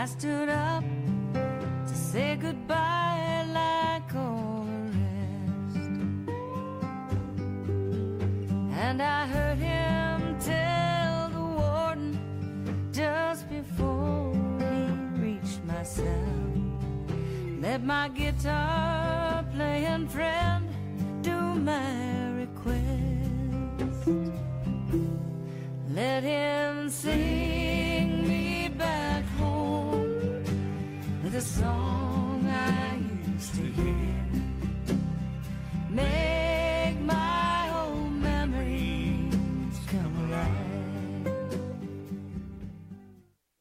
I stood up to say goodbye like all the rest. And I heard him tell the warden just before he reached my cell, let my guitar playing friend do my request. Let him sing me back home with a song I used to hear. Make my old memories come alive.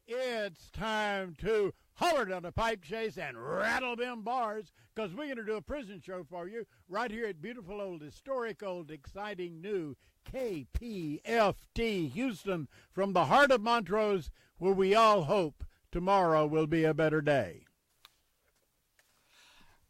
It's time to holler down the pipe chase and rattle them bars, because we're going to do a prison show for you right here at beautiful old, historic old, exciting new KPFT Houston, from the heart of Montrose, where we all hope tomorrow will be a better day.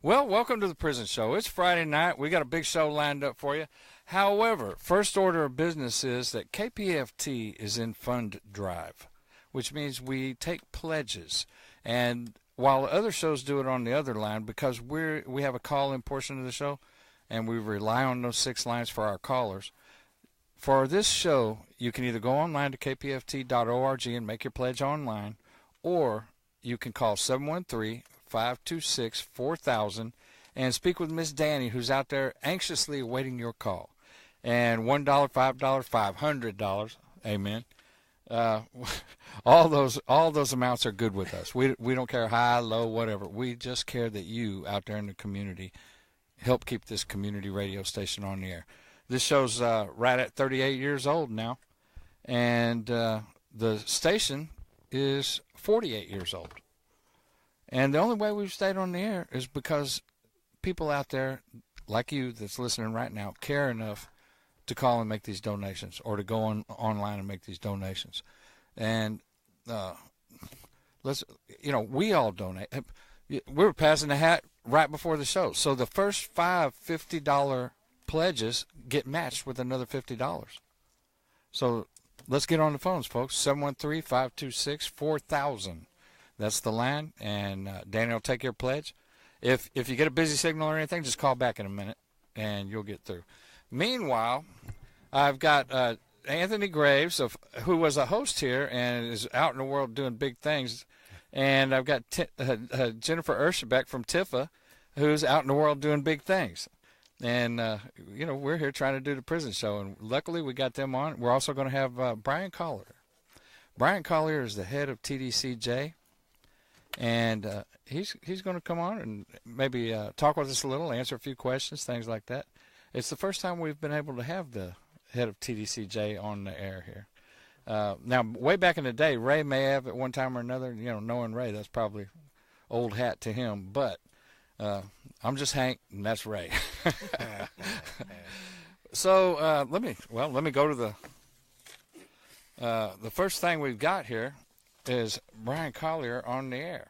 Well, welcome to the prison show. It's Friday night. We got a big show lined up for you. However, first order of business is that KPFT is in fund drive, which means we take pledges. And while other shows do it on the other line, because we have a call-in portion of the show, and we rely on those 6 lines for our callers, for this show, you can either go online to kpft.org and make your pledge online, or you can call 713-526-4000 and speak with Miss Danny, who's out there anxiously awaiting your call. And $1, $5, $500, amen. All those amounts are good with us. We don't care high, low, whatever. We just care that you out there in the community help keep this community radio station on the air. This show's right at 38 years old now, and the station is 48 years old. And the only way we've stayed on the air is because people out there like you that's listening right now care enough to call and make these donations, or to go online and make these donations. And we all donate. We were passing the hat right before the show. So the first 5 $50 pledges get matched with another $50. So let's get on the phones, folks. 713-526-4000. That's the line, and Danny will take your pledge. If you get a busy signal or anything, just call back in a minute, and you'll get through. Meanwhile, I've got Anthony Graves, who was a host here and is out in the world doing big things. And I've got Jennifer Erschabek from TIFA, who's out in the world doing big things. And, we're here trying to do the prison show. And luckily we got them on. We're also going to have Bryan Collier. Bryan Collier is the head of TDCJ. And he's going to come on and maybe talk with us a little, answer a few questions, things like that. It's the first time we've been able to have the head of TDCJ on the air here. Now, way back in the day, Ray may have at one time or another, knowing Ray, that's probably old hat to him. But I'm just Hank, and that's Ray. So let me go to the first thing we've got here is Bryan Collier on the air.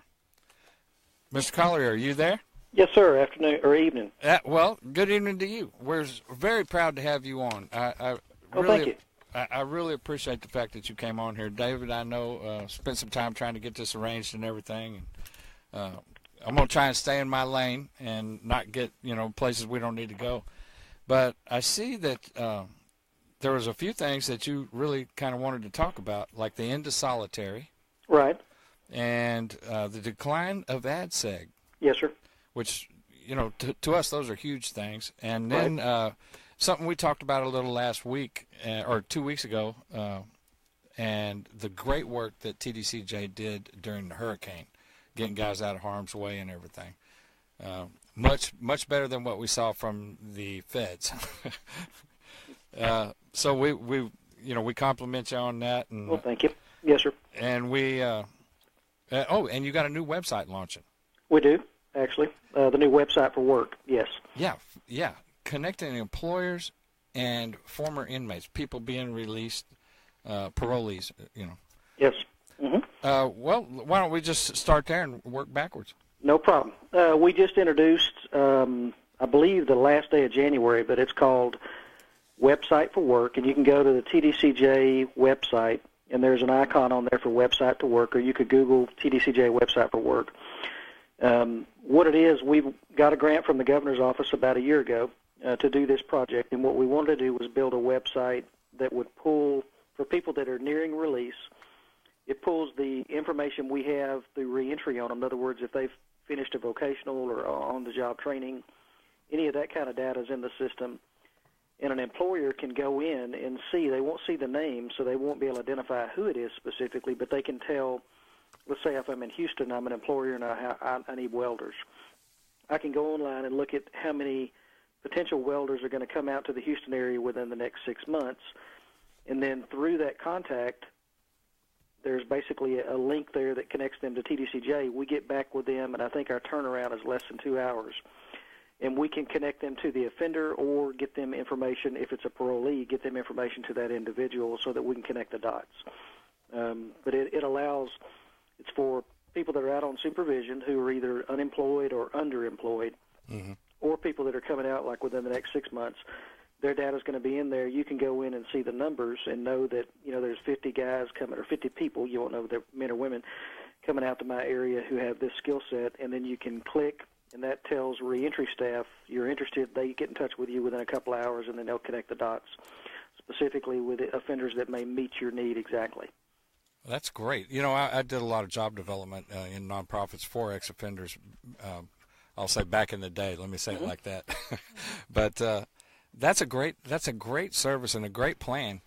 Mr. Collier, are you there? Yes, sir. Afternoon or evening. Well, good evening to you. We're very proud to have you on. Thank you. I really appreciate the fact that you came on here. David, I know, spent some time trying to get this arranged and everything. And I'm going to try and stay in my lane and not get, places we don't need to go. But I see that there was a few things that you really kind of wanted to talk about, like the end of solitary. Right. And the decline of ADSEG. Yes, sir. Which, to us, those are huge things. And then something we talked about a little last week, or 2 weeks ago, and the great work that TDCJ did during the hurricane, getting guys out of harm's way and everything. Much better than what we saw from the feds. So we compliment you on that. And, well, thank you. Yes, sir. And and you got a new website launching. We do, actually. The new website for work, yes. Yeah. Connecting employers and former inmates, people being released, parolees, Yes. Mm-hmm. Well, why don't we just start there and work backwards? No problem. We just introduced, I believe, the last day of January, but it's called Website for Work, and you can go to the TDCJ website, and there's an icon on there for website to work, or you could Google TDCJ website for work. What it is, we've got a grant from the governor's office about a year ago to do this project, and what we wanted to do was build a website that would pull, for people that are nearing release, it pulls the information we have through reentry on them. In other words, if they've finished a vocational or on-the-job training, any of that kind of data is in the system, and an employer can go in and see. They won't see the name, so they won't be able to identify who it is specifically, but they can tell, let's say if I'm in Houston, I'm an employer and I need welders. I can go online and look at how many potential welders are going to come out to the Houston area within the next 6 months, and then through that contact, there's basically a link there that connects them to TDCJ. We get back with them, and I think our turnaround is less than 2 hours. And we can connect them to the offender or get them information, if it's a parolee, get them information to that individual so that we can connect the dots. But it allows, it's for people that are out on supervision who are either unemployed or underemployed, or people that are coming out like within the next 6 months. Their data is going to be in there. You can go in and see the numbers and know that, there's 50 guys coming, or 50 people, you won't know if they're men or women, coming out to my area who have this skill set, and then you can click, and that tells reentry staff you're interested. They get in touch with you within a couple hours, and then they'll connect the dots, specifically with offenders that may meet your need exactly. That's great. I did a lot of job development in nonprofits for ex-offenders. I'll say back in the day. Let me say it like that. But that's a great service and a great plan,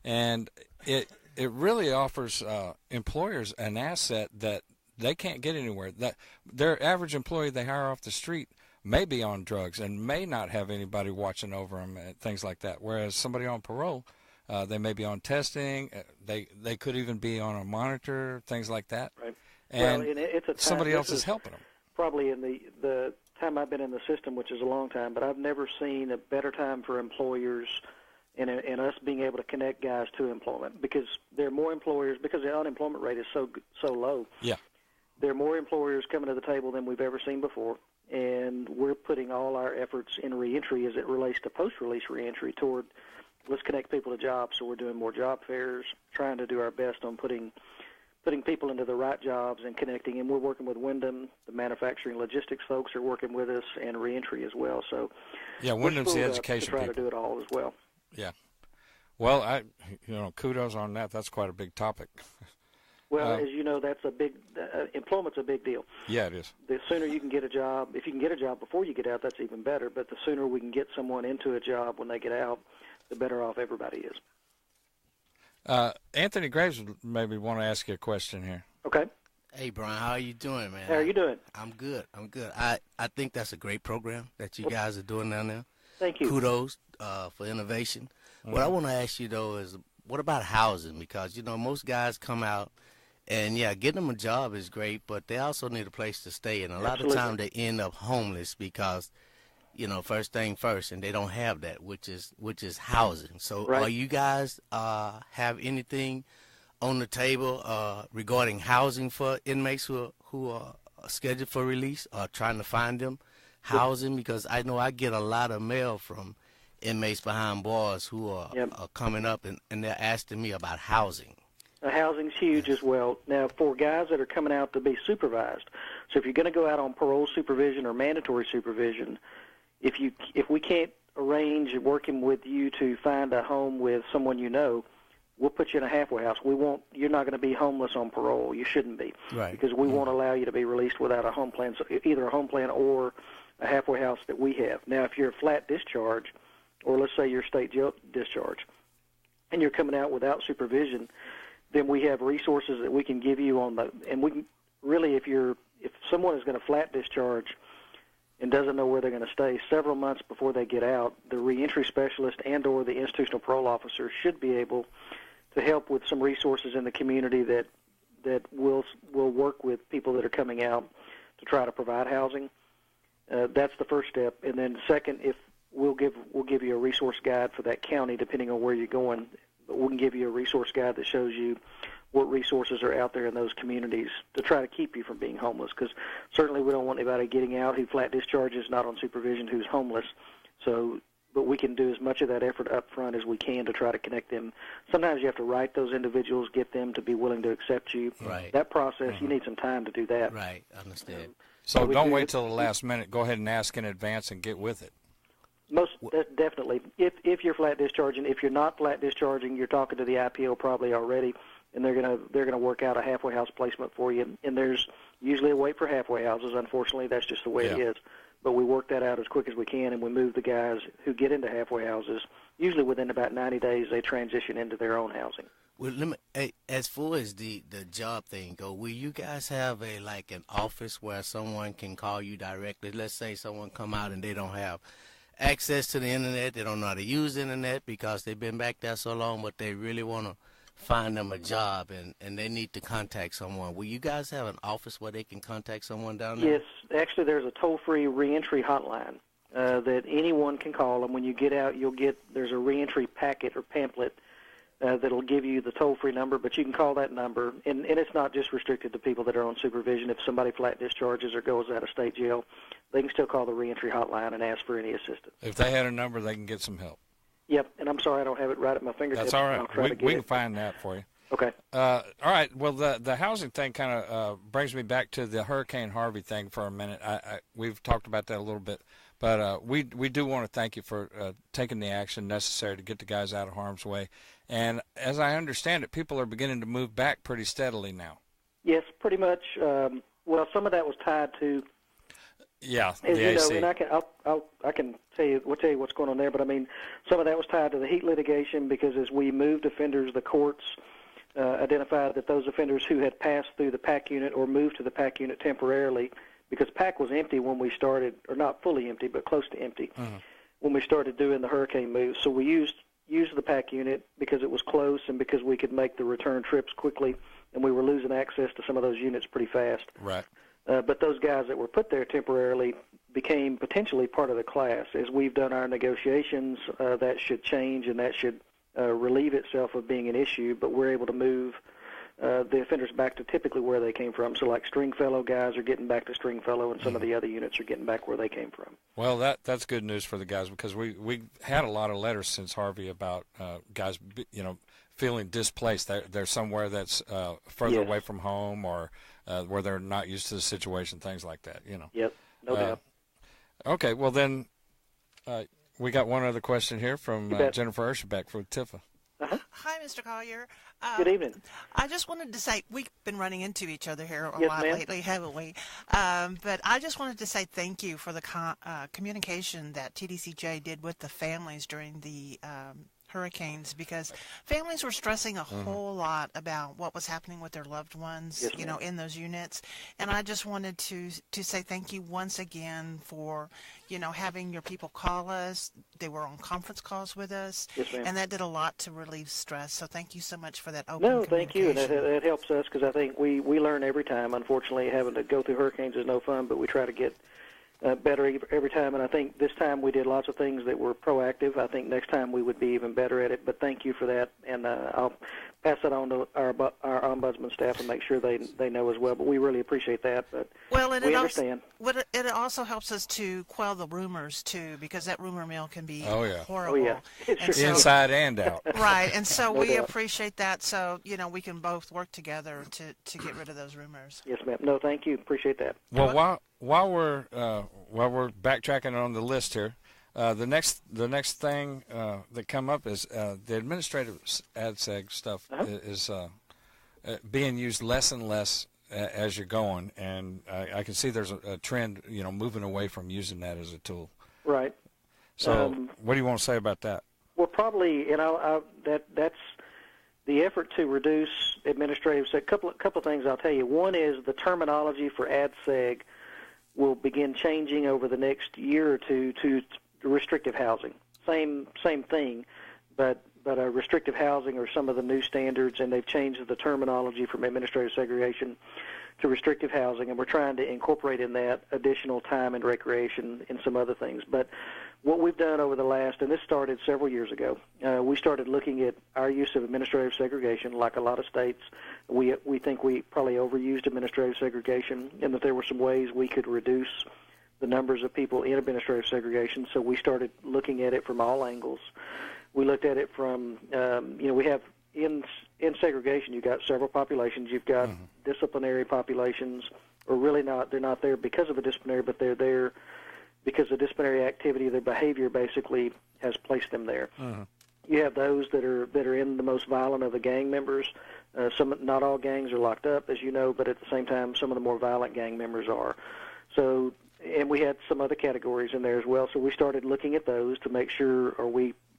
and it really offers employers an asset that they can't get anywhere. That their average employee they hire off the street may be on drugs and may not have anybody watching over them and things like that. Whereas somebody on parole, they may be on testing. They could even be on a monitor, things like that. Right. And, and it's a time, somebody else is helping them. Probably in the time I've been in the system, which is a long time, but I've never seen a better time for employers and us being able to connect guys to employment, because there are more employers, because the unemployment rate is so low. Yeah. There are more employers coming to the table than we've ever seen before, and we're putting all our efforts in reentry as it relates to post-release reentry toward let's connect people to jobs. So we're doing more job fairs, trying to do our best on putting people into the right jobs and connecting. And we're working with Wyndham. The manufacturing logistics folks are working with us, and reentry as well. So yeah, Wyndham's the education to try people. to do it all as well. Yeah. Well, kudos on that. That's quite a big topic. Well, as you know, that's a big employment's a big deal. Yeah, it is. The sooner you can get a job, if you can get a job before you get out, that's even better. But the sooner we can get someone into a job when they get out, the better off everybody is. Anthony Graves maybe want to ask you a question here. Okay. Hey, Brian, how are you doing, man? How are you doing? I'm good. I think that's a great program that you guys are doing down there. Thank you. Kudos for innovation. What I want to ask you, though, is what about housing? Because, most guys come out, and, yeah, getting them a job is great, but they also need a place to stay. And a lot of time they end up homeless because, first thing first, and they don't have that, which is housing. So right. Are you guys have anything on the table regarding housing for inmates who are scheduled for release or trying to find them housing? Because I know I get a lot of mail from inmates behind bars who are coming up, and they're asking me about housing. Housing's huge as well. Now, for guys that are coming out to be supervised, so if you're going to go out on parole supervision or mandatory supervision, if we can't arrange working with you to find a home with someone we'll put you in a halfway house. You're not going to be homeless on parole. You shouldn't be. Right. Because we won't allow you to be released without a home plan, so either a home plan or a halfway house that we have. Now, if you're a flat discharge, or let's say you're state jail discharge, and you're coming out without supervision, then we have resources that we can give you and we can really, if someone is going to flat discharge and doesn't know where they're going to stay, several months before they get out, the reentry specialist and or the institutional parole officer should be able to help with some resources in the community that will work with people that are coming out to try to provide housing. That's the first step. And then second, if we'll give you a resource guide for that county, depending on where you're going. But we can give you a resource guide that shows you what resources are out there in those communities to try to keep you from being homeless. Because certainly we don't want anybody getting out who flat discharges, not on supervision, who's homeless. So but we can do as much of that effort up front as we can to try to connect them. Sometimes you have to write those individuals, get them to be willing to accept you. Right. That process, you need some time to do that. Right, understand. So don't wait till the last minute. Go ahead and ask in advance and get with it. Definitely. If you're flat discharging, if you're not flat discharging, you're talking to the IPO probably already, and they're gonna work out a halfway house placement for you. And there's usually a wait for halfway houses. Unfortunately, that's just the way it is. But we work that out as quick as we can, and we move the guys who get into halfway houses. Usually within about 90 days, they transition into their own housing. Well, as far as the job thing go, will you guys have an office where someone can call you directly? Let's say someone come out and they don't have access to the internet, they don't know how to use the internet because they've been back there so long, but they really want to find them a job and they need to contact someone. Will you guys have an office where they can contact someone down there? Yes, actually there's a toll-free reentry hotline that anyone can call, and when you get out, there's a reentry packet or pamphlet that'll give you the toll-free number, but you can call that number, and it's not just restricted to people that are on supervision. If somebody flat discharges or goes out of state jail, they can still call the reentry hotline and ask for any assistance. If they had a number, they can get some help. Yep, and I'm sorry I don't have it right at my fingertips. That's all right. I'll try to get we can it. find that for you. Okay. All right. Well, the housing thing kind of brings me back to the Hurricane Harvey thing for a minute. We've talked about that a little bit, but we do want to thank you for taking the action necessary to get the guys out of harm's way. And as I understand it, people are beginning to move back pretty steadily now. Yes, pretty much. Well, some of that was tied to. Yeah, As the you AC. know, and I can tell you what's going on there, but I mean, some of that was tied to the heat litigation because as we moved offenders, the courts identified that those offenders who had passed through the PAC unit or moved to the PAC unit temporarily, because PAC was empty when we started, or not fully empty, but close to empty, when we started doing the hurricane moves. So we used the PAC unit because it was close and because we could make the return trips quickly, and we were losing access to some of those units pretty fast. Right. But those guys that were put there temporarily became potentially part of the class. As we've done our negotiations, that should change and that should relieve itself of being an issue, but we're able to move the offenders back to typically where they came from. So like Stringfellow guys are getting back to Stringfellow, and some of the other units are getting back where they came from. Well, that's good news for the guys because we had a lot of letters since Harvey about guys, feeling displaced. They're somewhere that's further away from home or where they're not used to the situation, things like that. Yep, no doubt. Okay, well then, we got one other question here from Jennifer Erschabek from Tifa. Hi, Mr. Collier. Good evening. I just wanted to say we've been running into each other here a Yes, lot ma'am. lately, haven't we? But I just wanted to say thank you for the communication that TDCJ did with the families during the hurricanes, because families were stressing a whole lot about what was happening with their loved ones, Yes, in those units. And I just wanted to say thank you once again for, having your people call us. They were on conference calls with us. Yes, ma'am. And that did a lot to relieve stress. So thank you so much for that open No, thank you. And communication. that helps us because I think we learn every time. Unfortunately, having to go through hurricanes is no fun, but we try to get better every time. And I think this time we did lots of things that were proactive. I think next time we would be even better at it. But thank you for that. And I'll pass that on to our ombudsman staff and make sure they know as well. But we really appreciate that. But we understand. It also helps us to quell the rumors, too, because that rumor mill can be horrible. Oh, yeah. It sure so, Inside and out. Right, and so No we doubt. appreciate that. So, we can both work together to get rid of those rumors. Yes, ma'am. No, thank you. Appreciate that. Well, while we're backtracking on the list here, the next thing that come up is the administrative ADSEG stuff is being used less and less as you're going, and I can see there's a trend, moving away from using that as a tool. Right. So, what do you want to say about that? Well, probably, that's the effort to reduce administrative. So a couple of things I'll tell you. One is the terminology for ADSEG will begin changing over the next year or two to restrictive housing. Same thing, but restrictive housing are some of the new standards, and they've changed the terminology from administrative segregation to restrictive housing, and we're trying to incorporate in that additional time and recreation and some other things. But what we've done over the last, and this started several years ago, we started looking at our use of administrative segregation. Like a lot of states, we think we probably overused administrative segregation, and that there were some ways we could reduce the numbers of people in administrative segregation, so we started looking at it from all angles. We looked at it from, we have in segregation, you've got several populations. You've got disciplinary populations, or really not, they're not there because of a disciplinary, but they're there because the disciplinary activity, their behavior basically has placed them there. You have those that are in the most violent of the gang members. Not all gangs are locked up, as you know, but at the same time, some of the more violent gang members are. So, and we had some other categories in there as well. So we started looking at those to make sure,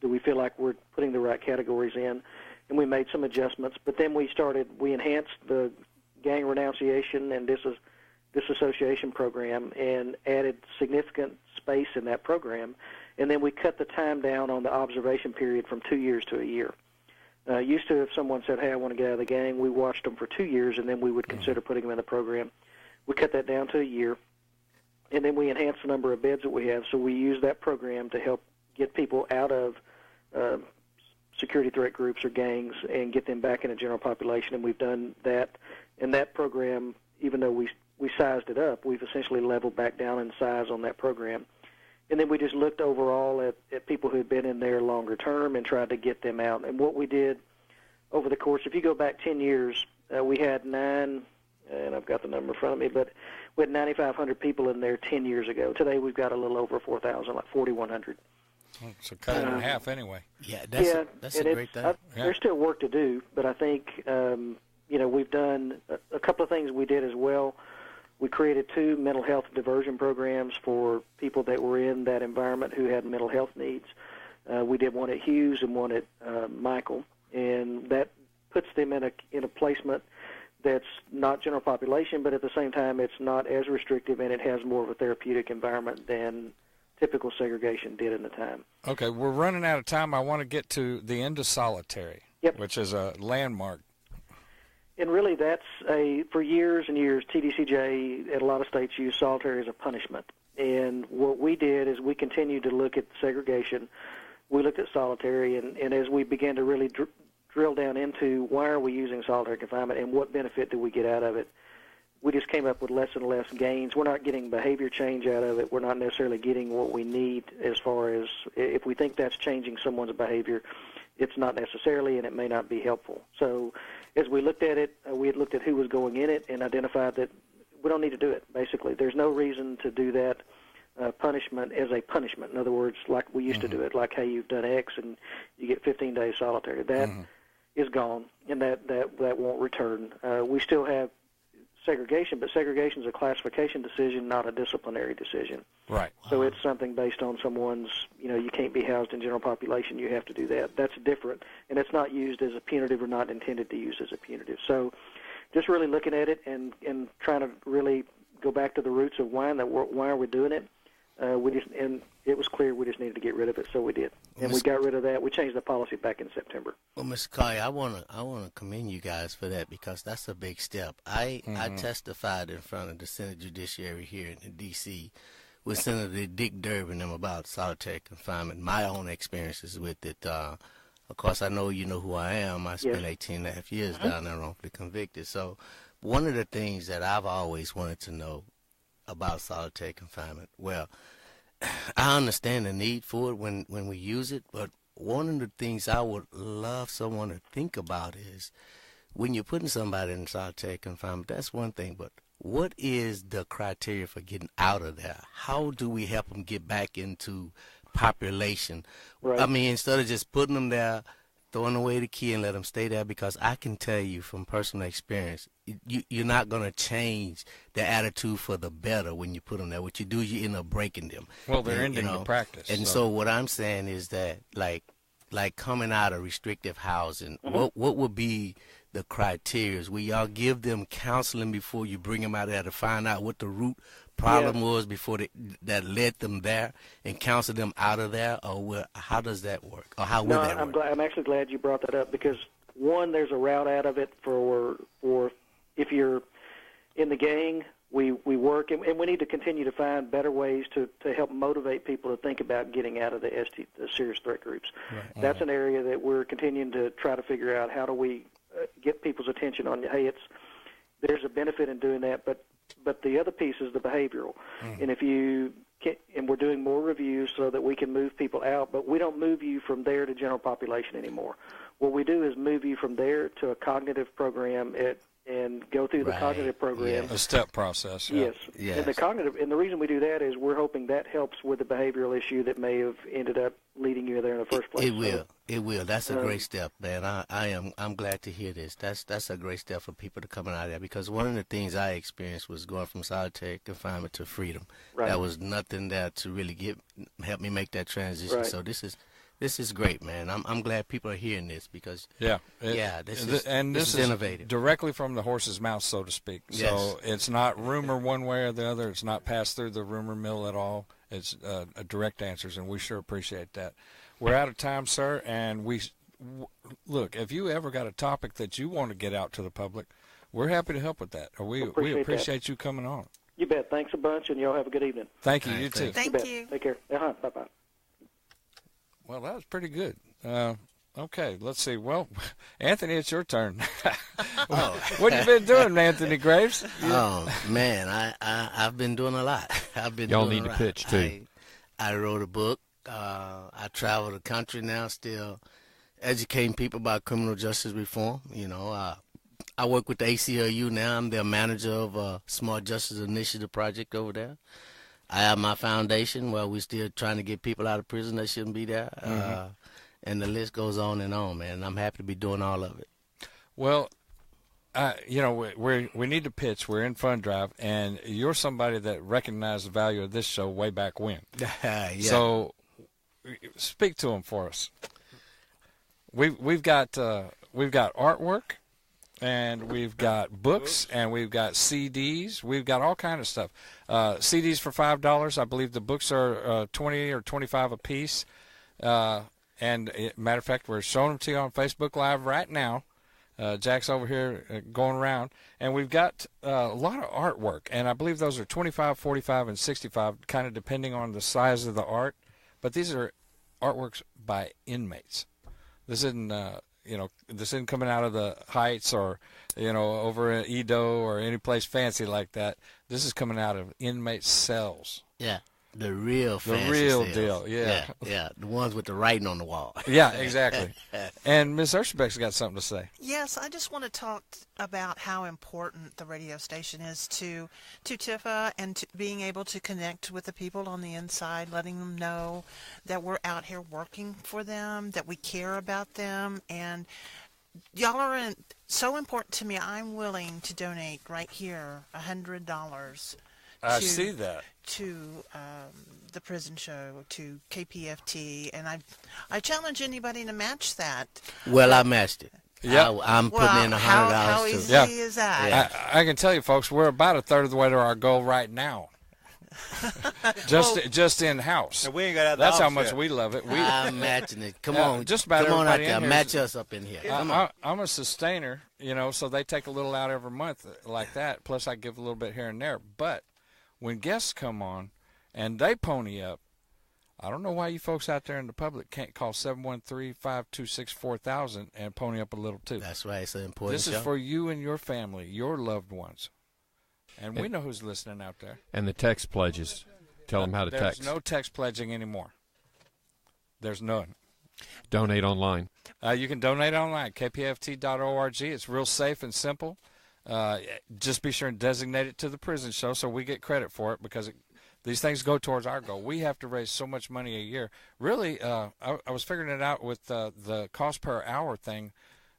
do we feel like we're putting the right categories in, and we made some adjustments. But then we enhanced the gang renunciation and disassociation program and added significant space in that program. And then we cut the time down on the observation period from 2 years to a year. Used to, if someone said, hey, I want to get out of the gang, we watched them for 2 years, and then we would consider putting them in the program. We cut that down to a year, and then we enhanced the number of beds that we have. So we use that program to help get people out of security threat groups or gangs and get them back in the general population, and we've done that. And that program, even though we sized it up, we've essentially leveled back down in size on that program. And then we just looked overall at people who had been in there longer term and tried to get them out. And what we did over the course, if you go back 10 years, we had and I've got the number in front of me, but we had 9,500 people in there 10 years ago. Today we've got a little over 4,000, like 4,100. So cut it in half anyway. Yeah, that's a great thing. There's still work to do, but I think, we've done a couple of things we did as well. We created 2 mental health diversion programs for people that were in that environment who had mental health needs. We did one at Hughes and one at Michael, and that puts them in a placement that's not general population, but at the same time it's not as restrictive, and it has more of a therapeutic environment than typical segregation did in the time. Okay, we're running out of time. I want to get to the end of solitary, which is a landmark. And really, for years and years, TDCJ at a lot of states use solitary as a punishment. And what we did is we continued to look at segregation. We looked at solitary, and as we began to really drill down into why are we using solitary confinement and what benefit do we get out of it, we just came up with less and less gains. We're not getting behavior change out of it. We're not necessarily getting what we need as far as if we think that's changing someone's behavior, it's not necessarily, and it may not be helpful. So as we looked at it, we had looked at who was going in it and identified that we don't need to do it, basically. There's no reason to do that punishment as a punishment. In other words, like we used to do it, like, hey, you've done X and you get 15 days solitary. That is gone, and that won't return. We still have segregation, but segregation is a classification decision, not a disciplinary decision. Right. So it's something based on someone's, you can't be housed in general population, you have to do that. That's different, and it's not used as a punitive or not intended to use as a punitive. So just really looking at it and trying to really go back to the roots of why are we doing it. And it was clear we just needed to get rid of it, so we did. And we got rid of that. We changed the policy back in September. Well, Mr. Collier, I wanna commend you guys for that, because that's a big step. I testified in front of the Senate Judiciary here in D.C. with Senator Dick Durbin about solitary confinement, my own experiences with it. Of course, I know you know who I am. I spent 18 and a half years down there wrongfully convicted. So one of the things that I've always wanted to know about solitary confinement, well, I understand the need for it when we use it, but one of the things I would love someone to think about is when you're putting somebody in solitary confinement, that's one thing, but what is the criteria for getting out of there? How do we help them get back into population? Right. I mean, instead of just putting them there, throwing away the key and let them stay there, because I can tell you from personal experience, you're not going to change their attitude for the better when you put them there. What you do, you end up breaking them. Well, they're ending the practice. And so what I'm saying is that, like coming out of restrictive housing, what would be the criteria? Will y'all give them counseling before you bring them out there to find out what the root problem was before that led them there, and counsel them out of there, or how does that work, or how would that work? I'm actually glad you brought that up, because one, there's a route out of it for if you're in the gang. We work, and we need to continue to find better ways to help motivate people to think about getting out of the serious threat groups. Right. That's an area that we're continuing to try to figure out. How do we get people's attention on, hey, there's a benefit in doing that, but but the other piece is the behavioral. And if you and we're doing more reviews so that we can move people out, but we don't move you from there to general population anymore. What we do is move you from there to a cognitive program and go through the cognitive program. A step process. Yeah. Yes. And the reason we do that is we're hoping that helps with the behavioral issue that may have ended up leading you there in the first place. It will. That's a great step, man. I'm glad to hear this. That's a great step for people to come out of there, because one of the things I experienced was going from solitary confinement to freedom. Right. That was nothing there to really help me make that transition. Right. So this is great, man. I'm glad people are hearing this, because this is innovative. Directly from the horse's mouth, so to speak. Yes. So it's not rumor one way or the other. It's not passed through the rumor mill at all. It's direct answers, and we sure appreciate that. We're out of time, sir, and look, if you ever got a topic that you want to get out to the public, we're happy to help with that. We appreciate you coming on. You bet. Thanks a bunch, and y'all have a good evening. Thank you. You too. Thank you. Take care. Bye-bye. Well, that was pretty good. Okay, let's see. Well, Anthony, it's your turn. What have you been doing, Anthony Graves? Oh, man, I've been doing a lot. Y'all need to pitch, too. I wrote a book. I travel the country now, still educating people about criminal justice reform. You know, I work with the ACLU now. I'm their manager of a Smart Justice Initiative project over there. I have my foundation where we're still trying to get people out of prison that shouldn't be there. And the list goes on, man. And I'm happy to be doing all of it. Well, we need to pitch. We're in Fund Drive, and you're somebody that recognized the value of this show way back when. Yeah. So speak to them for us. We've got artwork, and we've got books, and we've got CDs. We've got all kind of stuff. CDs for $5. I believe the books are $20 or $25 a piece. And matter of fact, we're showing them to you on Facebook Live right now. Jack's over here going around, and we've got a lot of artwork, and I believe those are $25, $45, and $65, kind of depending on the size of the art. But these are artworks by inmates. This isn't, this isn't coming out of the Heights or, over in Edo or any place fancy like that. This is coming out of inmate cells. Yeah. The real deal, yeah. Yeah, the ones with the writing on the wall. Yeah, exactly. And Ms. Erschabek's got something to say. Yes, I just want to talk about how important the radio station is to Tifa, and to being able to connect with the people on the inside, letting them know that we're out here working for them, that we care about them, and y'all are so important to me. I'm willing to donate right here $100. I see that. To the prison show, to KPFT, and I challenge anybody to match that. Well, I matched it. Yeah, I'm putting in $100 how easy is that? Yeah. I can tell you, folks, we're about a third of the way to our goal right now. just in house. We ain't got That's how much we love it. I'm matching it. Come on, just about come on out everybody there. in here Match us up in here. I'm a sustainer, so they take a little out every month like that. Plus, I give a little bit here and there. But when guests come on and they pony up, I don't know why you folks out there in the public can't call 713-526-4000 and pony up a little too. That's right. It's an important This is for you and your family, your loved ones. And we know who's listening out there. And the text pledges. Tell them how to text. There's no text pledging anymore. There's none. Donate online. You can donate online, kpft.org. It's real safe and simple. Just be sure and designate it to the prison show so we get credit for it, because these things go towards our goal. We have to raise so much money a year. Really, I was figuring it out with the cost per hour thing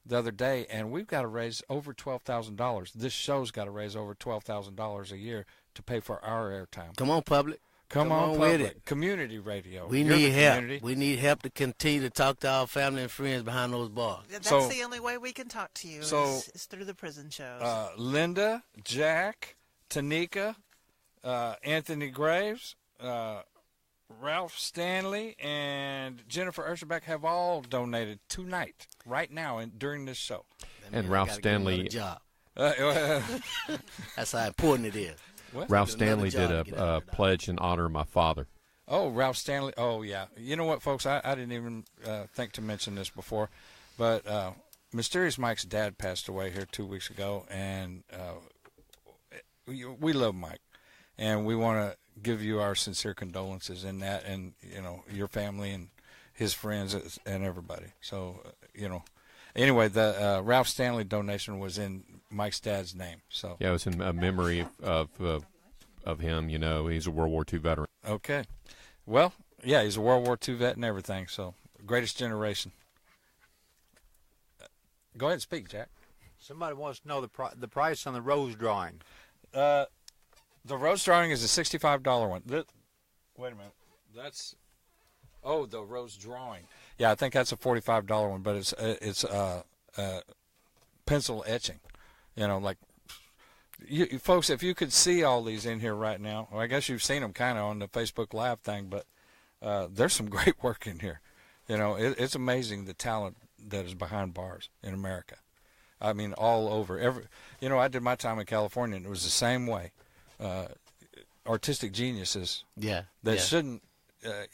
the other day, and we've got to raise over $12,000. This show's got to raise over $12,000 a year to pay for our airtime. Come on, public. Come on with public. it. Community radio. We need help. We need help to continue to talk to our family and friends behind those bars. That's the only way we can talk to you is through the prison shows. Linda, Jack, Tanika, Anthony Graves, Ralph Stanley, and Jennifer Erschabek have all donated tonight, right now, during this show. And Ralph Stanley. Job. That's how important it is. What? Ralph Stanley did a pledge in honor of my father. Oh, Ralph Stanley. Oh, yeah. You know what, folks? I didn't even think to mention this before, but Mysterious Mike's dad passed away here 2 weeks ago, and we love Mike, and we want to give you our sincere condolences in that, and your family and his friends and everybody. So anyway, the Ralph Stanley donation was in Mike's dad's name. So yeah, it was in memory of him. He's a World War II veteran. Okay, well, yeah, he's a World War II vet and everything. So greatest generation. Go ahead and speak, Jack. Somebody wants to know the price on the rose drawing. The rose drawing is a $65 one. Wait a minute. The rose drawing. Yeah, I think that's a $45 one, but it's pencil etching. Like you folks, if you could see all these in here right now, well, I guess you've seen them kind of on the Facebook Live thing, but there's some great work in here. It's amazing the talent that is behind bars in America. I mean, all over. I did my time in California, and it was the same way. Artistic geniuses. Yeah. That shouldn't, I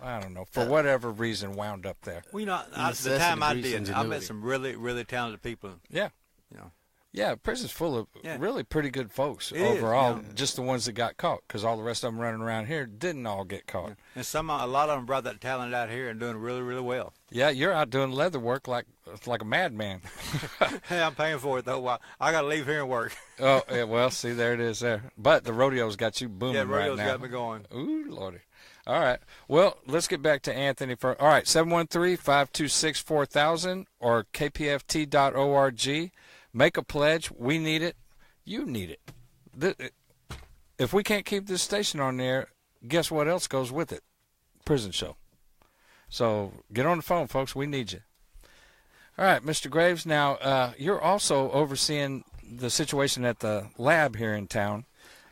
don't know, for whatever reason, wound up there. Well, the time I did, I met some really, really talented people. Yeah. Yeah, prison's full of really pretty good folks overall, just the ones that got caught, because all the rest of them running around here didn't all get caught. Yeah. And a lot of them brought that talent out here and doing really, really well. Yeah, you're out doing leather work like a madman. Hey, I'm paying for it, though. I got to leave here and work. Oh, yeah, well, see, there it is there. But the rodeo's got you booming right now. Yeah, rodeo's got me going. Ooh, Lordy. All right. Well, let's get back to Anthony for. All right, 713-526-4000 or kpft.org. Make a pledge. We need it. You need it. If we can't keep this station on there, guess what else goes with it? Prison show. So get on the phone, folks. We need you. All right, Mr. Graves. Now, you're also overseeing the situation at the lab here in town.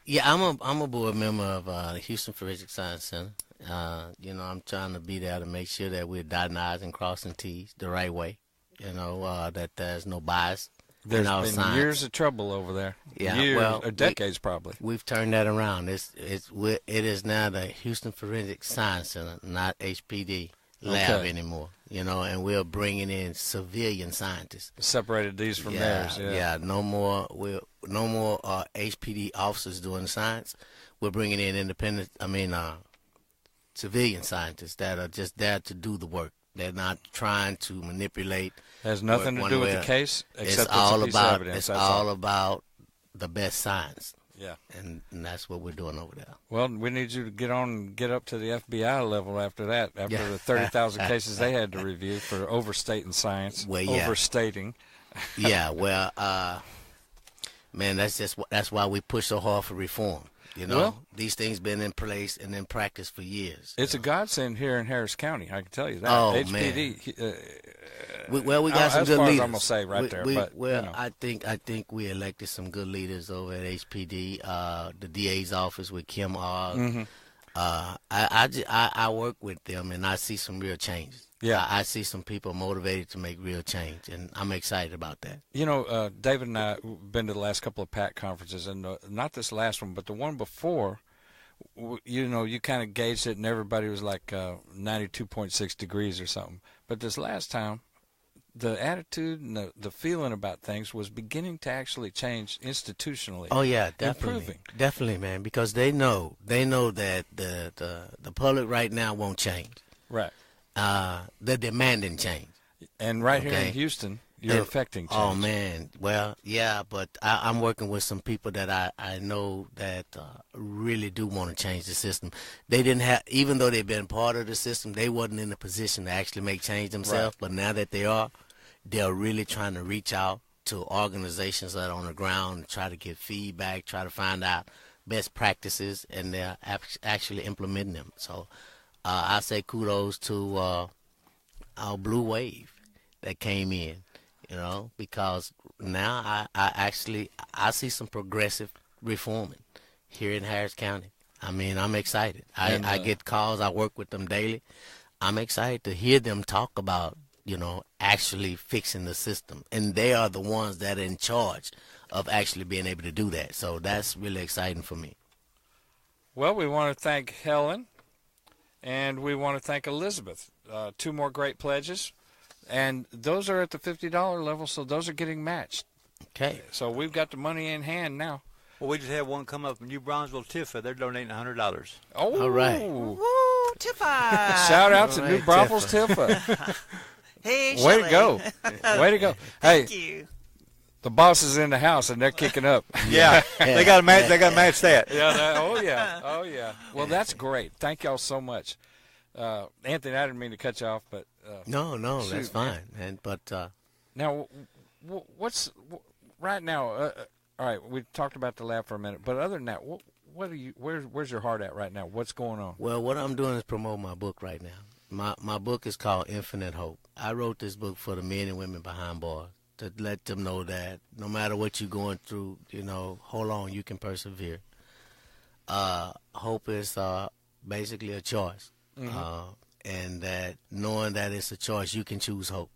Yeah, I'm a board member of the Houston Forensic Science Center. I'm trying to be there to make sure that we're dotting I's and crossing T's the right way. That there's no bias. There's been years of trouble over there. Yeah, years, or decades probably. We've turned that around. It is now the Houston Forensic Science Center, not HPD lab anymore. And we're bringing in civilian scientists. Separated these from theirs. Yeah. No more HPD officers doing science. We're bringing in civilian scientists that are just there to do the work. They're not trying to manipulate. Has nothing to do with the case, except it's a piece of evidence. It's all about the best science. Yeah. And that's what we're doing over there. Well, we need you to get on and get up to the FBI level after that, after the 30,000 cases they had to review for overstating science, overstating. Yeah, well, man, that's why we push so hard for reform. These things been in place and in practice for years. It's a godsend here in Harris County, I can tell you that. Oh, HPD, man. We got some good leaders. As I'm going to say right there. I think we elected some good leaders over at HPD, the DA's office with Kim Ogg. Mm-hmm. I work with them, and I see some real changes. Yeah, I see some people motivated to make real change, and I'm excited about that. David and I have been to the last couple of PAC conferences, and not this last one, but the one before, you kind of gauged it, and everybody was like 92.6 degrees or something. But this last time, the attitude and the feeling about things was beginning to actually change institutionally. Oh yeah, definitely, improving. Definitely, man, because they know that the public right now won't change. Right. They're demanding change. And here in Houston, you're affecting change. Oh man, well yeah, but I'm working with some people that I know that really do want to change the system. They didn't have, even though they've been part of the system, they wasn't in a position to actually make change themselves. Right. But now that they are, they're really trying to reach out to organizations that are on the ground and try to get feedback, try to find out best practices, and they're actually implementing them. So I say kudos to our blue wave that came in, because now I see some progressive reforming here in Harris County. I mean, I'm excited. I get calls. I work with them daily. I'm excited to hear them talk about, actually fixing the system. And they are the ones that are in charge of actually being able to do that. So that's really exciting for me. Well, we want to thank Helen, and we want to thank Elizabeth. Two more great pledges. And those are at the $50 level, so those are getting matched. Okay. So we've got the money in hand now. Well, we just had one come up from New Brownsville, Tifa. They're donating $100. Oh, All right. Woo, Tifa. Shout out to All New right, Braunfels, Tifa. Hey, Way to Shelley. go. Way to go. Hey, Thank you. the boss is in the house and they're kicking up. Yeah, they got to match. They got to match that. Yeah. Oh yeah. Well, that's great. Thank y'all so much, Anthony. I didn't mean to cut you off, but No, shoot, that's fine. And now, what's right now? All right, we talked about the lab for a minute, but other than that, what are you? Where's your heart at right now? What's going on? well, what I'm doing is promote my book right now. My book is called Infinite Hope. I wrote this book for the men and women behind bars to let them know that no matter what you're going through, hold on, you can persevere. Hope is basically a choice, and that knowing that it's a choice, you can choose hope.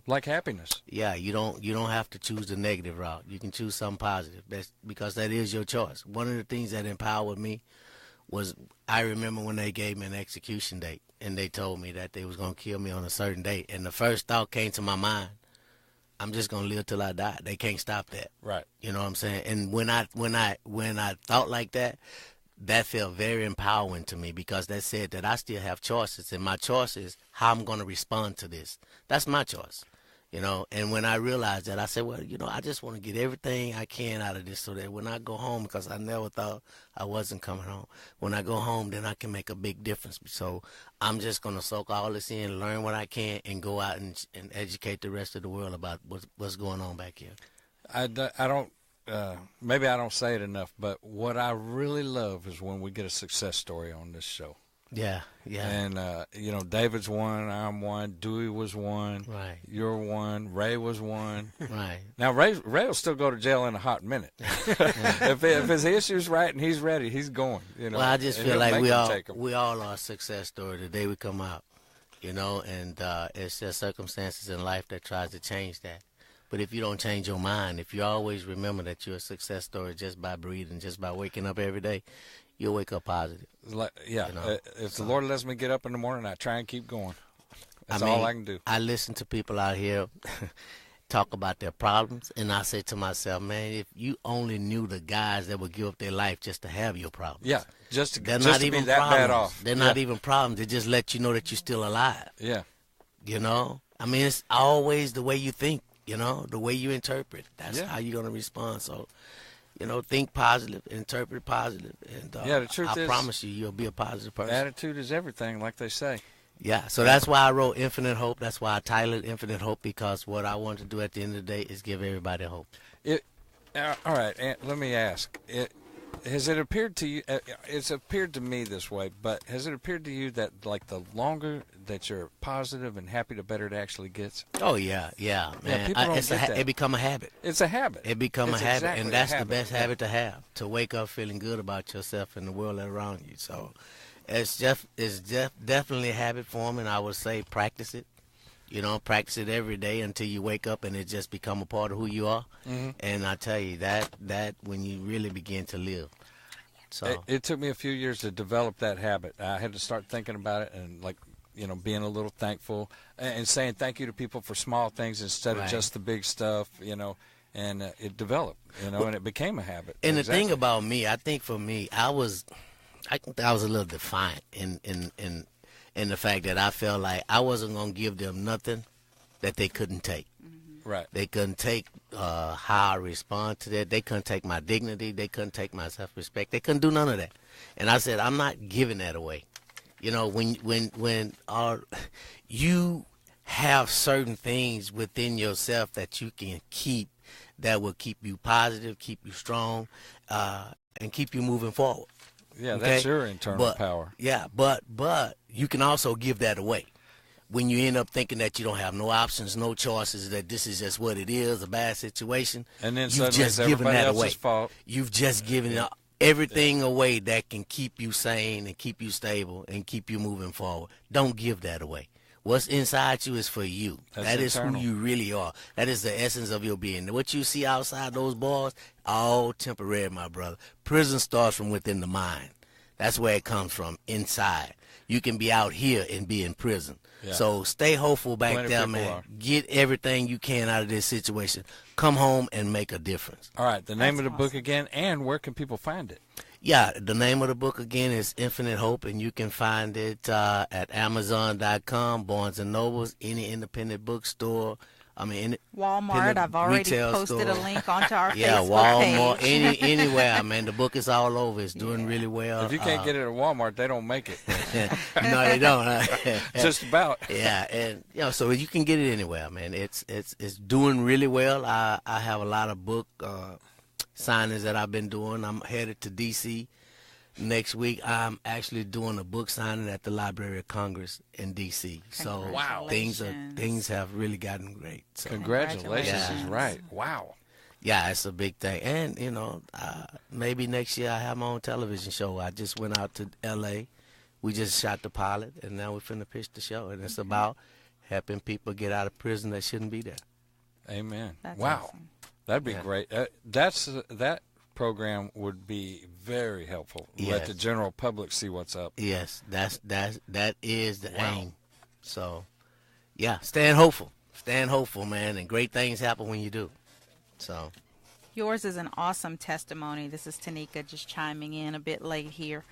Like happiness. Yeah, you don't have to choose the negative route. You can choose something positive. That's because that is your choice. One of the things that empowered me was I remember when they gave me an execution date and they told me that they was gonna kill me on a certain date, and the first thought came to my mind, I'm just gonna live till I die. They can't stop that. Right. You know what I'm saying? And when I thought like that, that felt very empowering to me because that said that I still have choices, and my choice is how I'm going to respond to this. That's my choice, And when I realized that, I said, well, I just want to get everything I can out of this so that when I go home, because I never thought I wasn't coming home, when I go home, then I can make a big difference. So I'm just going to soak all this in, learn what I can, and go out and educate the rest of the world about what's going on back here. I don't. Maybe I don't say it enough, but what I really love is when we get a success story on this show. Yeah. And, David's one, I'm one, Dewey was one, Right. You're one, Ray was one. Right. Now, Ray will still go to jail in a hot minute. if his issue's right and he's ready, he's going. Well, I just feel like we all are a success story the day we come out, and it's just circumstances in life that tries to change that. But if you don't change your mind, if you always remember that you're a success story just by breathing, just by waking up every day, you'll wake up positive. If the Lord lets me get up in the morning, I try and keep going. That's all I can do. I listen to people out here talk about their problems, and I say to myself, man, if you only knew the guys that would give up their life just to have your problems. Yeah, just to be that bad off. They're not even problems. They just let you know that you're still alive. Yeah. I mean, it's always the way you think. The way you interpret, that's how you're going to respond. So, think positive, interpret positive. And the truth is, I promise you'll be a positive person. Attitude is everything, like they say. Yeah, so that's why I wrote Infinite Hope. That's why I titled Infinite Hope, because what I want to do at the end of the day is give everybody hope. All right, let me ask. Has it appeared to you, it's appeared to me this way, but has it appeared to you that, like, the longer that you're positive and happy, the better it actually gets? Oh, yeah, man. People don't get that. It become a habit. It's a habit. It become a habit, exactly and that's the best habit to have, to wake up feeling good about yourself and the world around you. So it's definitely a habit forming. I would say practice it. Practice it every day until you wake up and it just become a part of who you are. Mm-hmm. And I tell you, that when you really begin to live. So it took me a few years to develop that habit. I had to start thinking about it and, being a little thankful and saying thank you to people for small things instead of just the big stuff, and it developed, and it became a habit. And the thing about me, I think for me, I was a little defiant in the fact that I felt like I wasn't going to give them nothing that they couldn't take. Mm-hmm. Right. They couldn't take how I respond to that. They couldn't take my dignity. They couldn't take my self-respect. They couldn't do none of that. And I said, I'm not giving that away. When you have certain things within yourself that you can keep that will keep you positive, keep you strong, and keep you moving forward. Yeah, okay? That's your internal power. Yeah, but you can also give that away. When you end up thinking that you don't have no options, no choices, that this is just what it is, a bad situation, and then you've just given that away. Fault. You've just given everything away that can keep you sane and keep you stable and keep you moving forward. Don't give that away. What's inside you is for you. That is who you really are. That is the essence of your being. What you see outside those bars, all temporary, my brother. Prison starts from within the mind. That's where it comes from, inside. You can be out here and be in prison. Yeah. So stay hopeful back Plenty there, of people man. are. Get everything you can out of this situation. Come home and make a difference. All right, the name of the book awesome. again, and where can people find it? Yeah, the name of the book again is Infinite Hope, and you can find it at Amazon.com, Barnes & Nobles, any independent bookstore. Walmart. I've already retail posted store. a link onto our Yeah, Facebook Walmart, page. anywhere, man. The book is all over. It's doing really well. If you can't get it at Walmart, they don't make it. No, they don't. Huh? Just about. Yeah, and so you can get it anywhere, man. It's doing really well. I have a lot of book signings that I've been doing. I'm headed to D.C. next week. I'm actually doing a book signing at the Library of Congress in D.C. So Wow. things have really gotten great. So, Congratulations is Yeah. right. Wow. yeah, it's a big thing. And maybe next year I have my own television show. I just went out to L.A. We just shot the pilot, and now we're finna pitch the show. And it's about helping people get out of prison that shouldn't be there. Amen. That's wow. awesome. That'd be Yeah. great. That program would be very helpful. Let Yes. the general public see what's up. Yes, that is the aim. So, yeah, staying hopeful, man, and great things happen when you do. So, Yours is an awesome testimony. This is Tanika just chiming in a bit late here.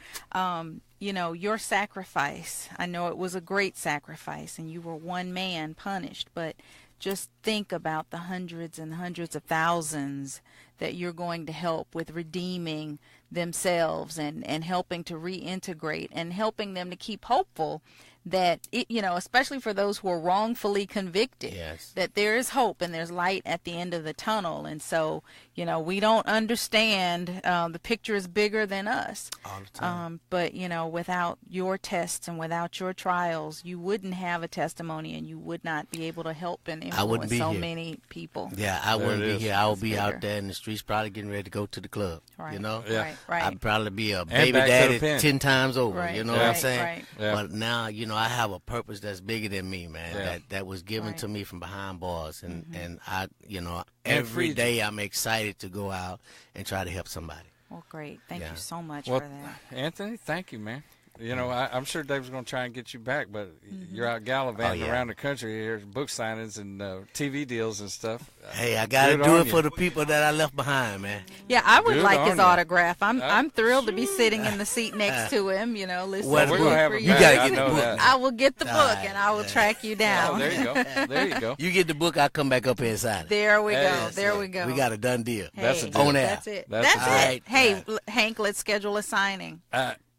Your sacrifice, I know it was a great sacrifice, and you were one man punished, but just think about the hundreds and hundreds of thousands that you're going to help with redeeming themselves and helping to reintegrate and helping them to keep hopeful that, especially for those who are wrongfully convicted, Yes. that there is hope and there's light at the end of the tunnel. And so, we don't understand, the picture is bigger than us. all the time. But, without your tests and without your trials, you wouldn't have a testimony and you would not be able to help and I wouldn't influence be so here. many people. Yeah, I There wouldn't it be is. here. I would It's be bigger. out there in the streets probably getting ready to go to the club, Right. Yeah. Right. I'd probably be a baby back to the daddy pen. 10 times over, Right, you know what I'm right, saying? right. Yeah. But now, I have a purpose that's bigger than me, man, Yeah. that was given Right. to me from behind bars. And, Mm-hmm. and I, And every freed day I'm excited to go out and try to help somebody. Well, great. Thank Yeah. you so much Well, for that. Anthony, thank you, man. I'm sure Dave's going to try and get you back, but you're out gallivanting Oh, yeah. around the country. Here's book signings and TV deals and stuff. Hey, I got to Good do on it you. for the people that I left behind, man. Yeah, I would Good like on his you. autograph. I'm thrilled to be sitting in the seat next to him. Listening Well, We're to going to it have for a you. You bag. gotta I get know the book. that. I will get the book Alright, and I will yeah. track you Oh, down. there you go. There you go. You get the book, I'll come back up here and sign it. There we Hey, go. that's There it. we go. We got a done deal. That's a Hey, deal. On air. That's it. That's That's a it. deal. Hey, Alright. Hank, let's schedule a signing.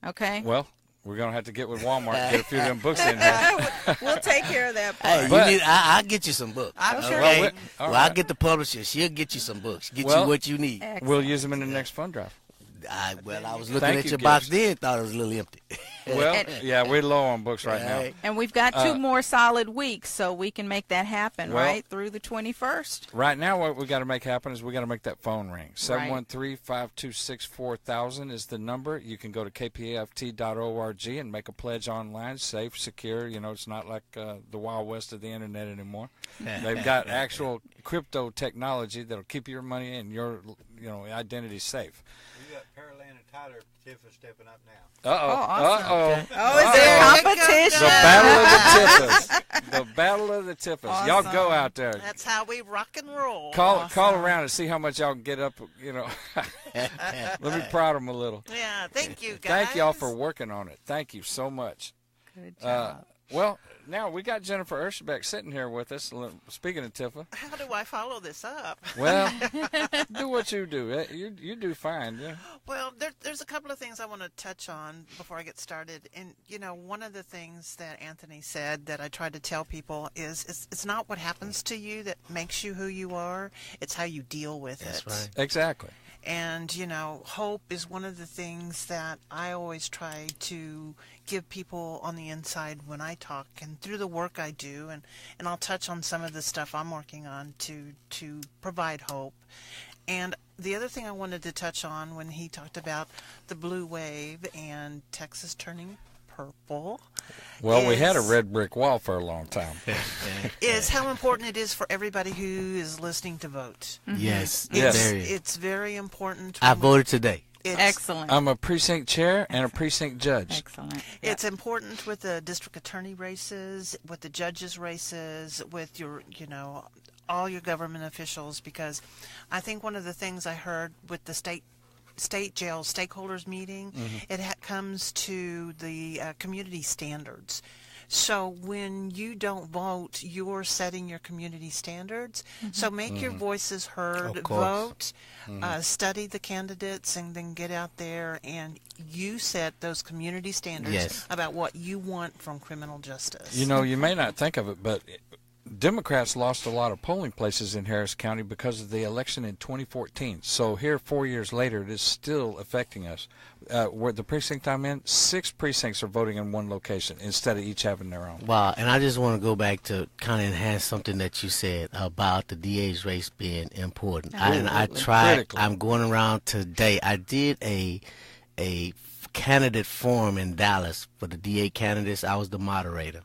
Okay. Well, we're going to have to get with Walmart and get a few of them books in here. We'll take care of that Hey, part. I'll get you some books. I'm sure. Okay? Well, all Well, I'll right. get the publisher. She'll get you some books. Get Well- you what you need. Excellent. We'll use them in the next fund drive. I was looking Thank at you, your box Gibbs. then, thought it was a little empty. Well, yeah, we're low on books right now. Right. And we've got 2 more solid weeks, so we can make that happen, Well- right? Through the 21st. Right now, what we got to make happen is we got to make that phone ring. Right. 713-526-4000 is the number. You can go to kpft.org and make a pledge online, safe, secure. It's not like the Wild West of the internet anymore. They've got actual crypto technology that'll keep your money and your identity safe. We got Pearland and Tyler Tifa stepping up now. awesome. Uh-oh. Oh, is there competition? The battle of the Tiffas. The battle of the Tiffas. Y'all Awesome. go out there. That's how we rock and roll. Call around and see how much y'all can get up, Let me prod them a little. Yeah, thank you, guys. Thank y'all for working on it. Thank you so much. Good job. Well, now we got Jennifer Erschabek sitting here with us. Speaking of Tifa, How do I follow this up? well, do what you do. You do fine. Yeah. Well, there's a couple of things I want to touch on before I get started. And, one of the things that Anthony said that I try to tell people is it's not what happens to you that makes you who you are. It's how you deal with That's it. right. Exactly. And, hope is one of the things that I always try to give people on the inside when I talk and through the work I do. And I'll touch on some of the stuff I'm working on to provide hope. And the other thing I wanted to touch on when he talked about the blue wave and Texas turning purple Well, we had a is- red brick wall for a long time. is how important it is for everybody who is listening to vote. Yes. Yes. Very. It's very important. I when we- voted today. Excellent. I'm a precinct chair and a precinct judge. Excellent. It's important with the district attorney races, with the judges races, with your, all your government officials, because I think one of the things I heard with the state jail stakeholders meeting, it comes to the community standards. So when you don't vote, you're setting your community standards. So make your voices heard, vote, study the candidates, and then get out there and you set those community standards about what you want from criminal justice. You may not think of it, but Democrats lost a lot of polling places in Harris County because of the election in 2014. So here, 4 years later, it is still affecting us. Where the precinct I'm in, 6 precincts are voting in one location instead of each having their own. Wow, and I just want to go back to kind of enhance something that you said about the DA's race being important. I tried. Critically. I'm going around today. I did a candidate forum in Dallas for the DA candidates. I was the moderator.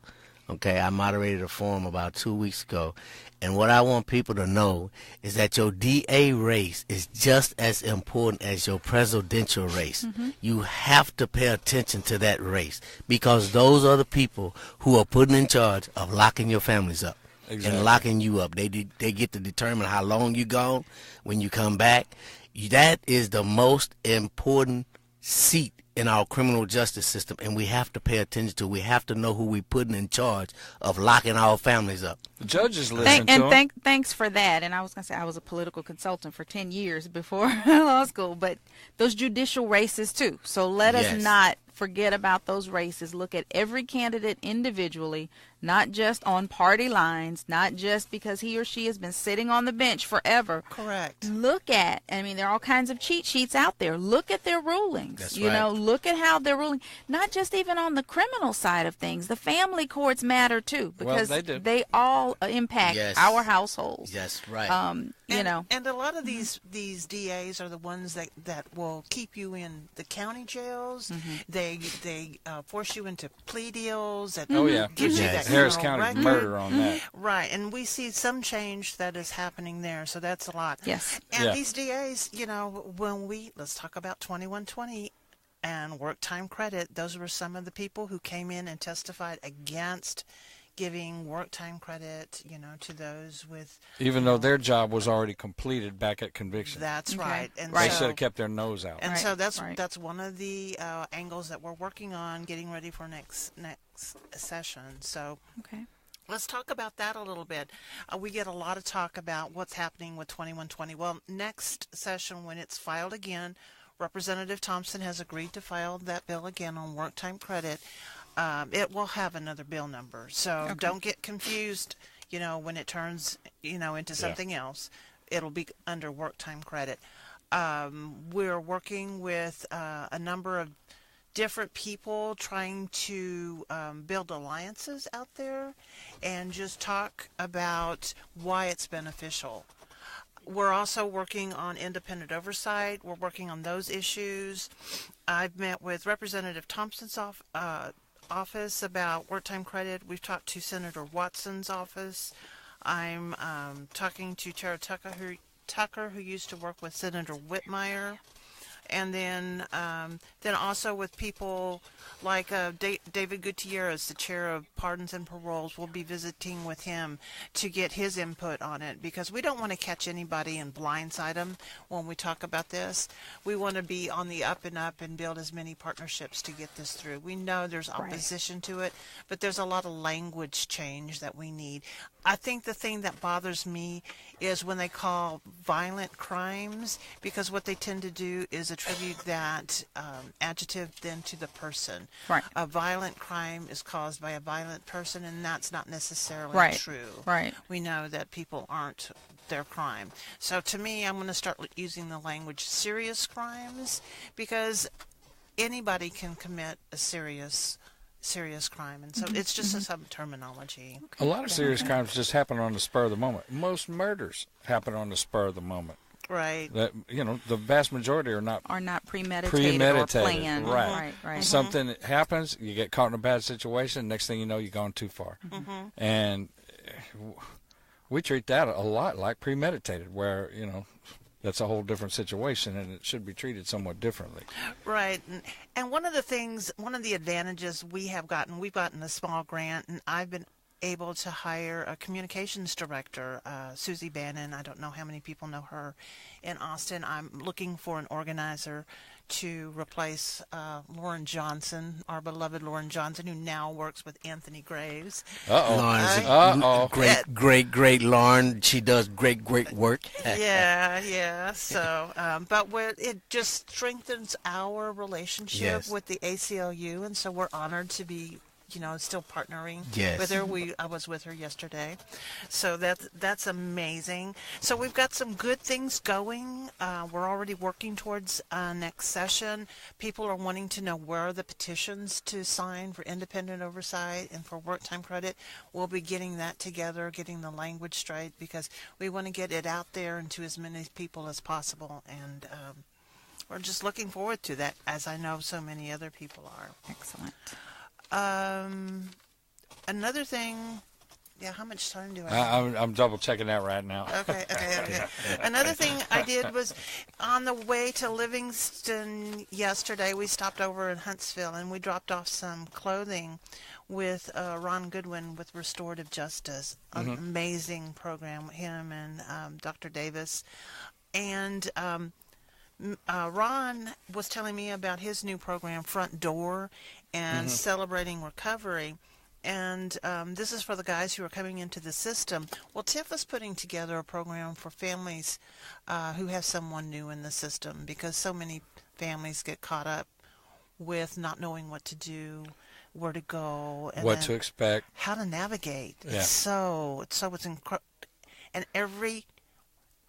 Okay, I moderated a forum about 2 weeks ago, and what I want people to know is that your DA race is just as important as your presidential race. You have to pay attention to that race because those are the people who are put in charge of locking your families up and locking you up. They get to determine how long you're gone when you come back. That is the most important seat in our criminal justice system, and we have to pay attention to. We have to know who we're putting in charge of locking our families up. The judges listen to them. Thanks for that. And I was going to say I was a political consultant for 10 years before law school, but those judicial races too. So let us not forget about those races. Look at every candidate individually, not just on party lines, not just because he or she has been sitting on the bench forever. Correct. Look at, there are all kinds of cheat sheets out there. Look at their rulings. That's right. Look at how they're ruling, not just even on the criminal side of things. The family courts matter too, because they all impact our households. Yes, right. And a lot of these DAs are the ones that will keep you in the county jails. They force you into plea deals. That gives you that Harris County record. murder on that. Right, and we see some change that is happening there, so that's a lot. Yes. And these DAs, let's talk about 2120 and work time credit. Those were some of the people who came in and testified against giving work time credit, to those with... Even though their job was already completed back at conviction. That's right. And they should have kept their nose out. And so that's one of the angles that we're working on, getting ready for next session. So let's talk about that a little bit. We get a lot of talk about what's happening with 2120. Well, next session, when it's filed again, Representative Thompson has agreed to file that bill again on work time credit. It will have another bill number, so don't get confused, when it turns, into something else. It'll be under work time credit. We're working with a number of different people trying to build alliances out there and just talk about why it's beneficial. We're also working on independent oversight. We're working on those issues. I've met with Representative Thompson's office about work time credit. We've talked to Senator Watson's office. I'm talking to Tara Tucker, who used to work with Senator Whitmire. And then also with people like David Gutierrez, the chair of pardons and paroles. We'll be visiting with him to get his input on it, because we don't want to catch anybody and blindside them when we talk about this. We want to be on the up and up and build as many partnerships to get this through. We know there's opposition to it, but there's a lot of language change that we need. I think the thing that bothers me is when they call violent crimes, because what they tend to do is attribute that adjective then to the person. Right. A violent crime is caused by a violent person, and that's not necessarily true. Right. We know that people aren't their crime. So to me, I'm going to start using the language serious crimes, because anybody can commit a serious crime, and so it's just some terminology. A lot of serious crimes just happen on the spur of the moment. Most murders happen on the spur of the moment. Right. That the vast majority are not premeditated or planned. Right. Right. Something happens, you get caught in a bad situation. Next thing you know, you're gone too far, and we treat that a lot like premeditated, where that's a whole different situation, and it should be treated somewhat differently. Right. And one of the advantages we've gotten a small grant, and I've been able to hire a communications director, Susie Bannon. I don't know how many people know her in Austin. I'm looking for an organizer to replace Lauren Johnson, our beloved Lauren Johnson, who now works with Anthony Graves. Great Lauren. She does great work. Yeah. So, but it just strengthens our relationship with the ACLU, and so we're honored to be, still partnering with her. I was with her yesterday, so that's amazing. So we've got some good things going. We're already working towards next session. People are wanting to know where are the petitions to sign for independent oversight and for work time credit. We'll be getting that together, getting the language straight, because we want to get it out there and to as many people as possible. And we're just looking forward to that, as I know so many other people are. Excellent. Another thing, how much time do I have? I'm double checking that right now. Okay. Another thing I did was, on the way to Livingston yesterday, we stopped over in Huntsville and we dropped off some clothing with Ron Goodwin with Restorative Justice. An amazing program, him and Dr. Davis. And Ron was telling me about his new program, Front Door, and celebrating recovery. And this is for the guys who are coming into the system. Well, TIF is putting together a program for families who have someone new in the system, because so many families get caught up with not knowing what to do, where to go, and what to expect, how to navigate. Yeah. It's incredible, and every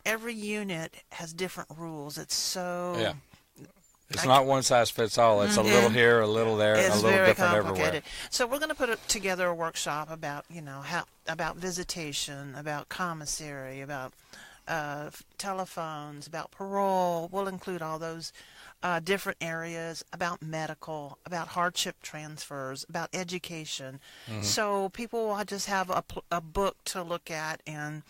unit has different rules. It's so It's not one size fits all. It's a little here, a little there, a little very different complicated. everywhere. So we're going to put together a workshop about, about visitation, about commissary, about telephones, about parole. We'll include all those different areas, about medical, about hardship transfers, about education. So people will just have a book to look at and,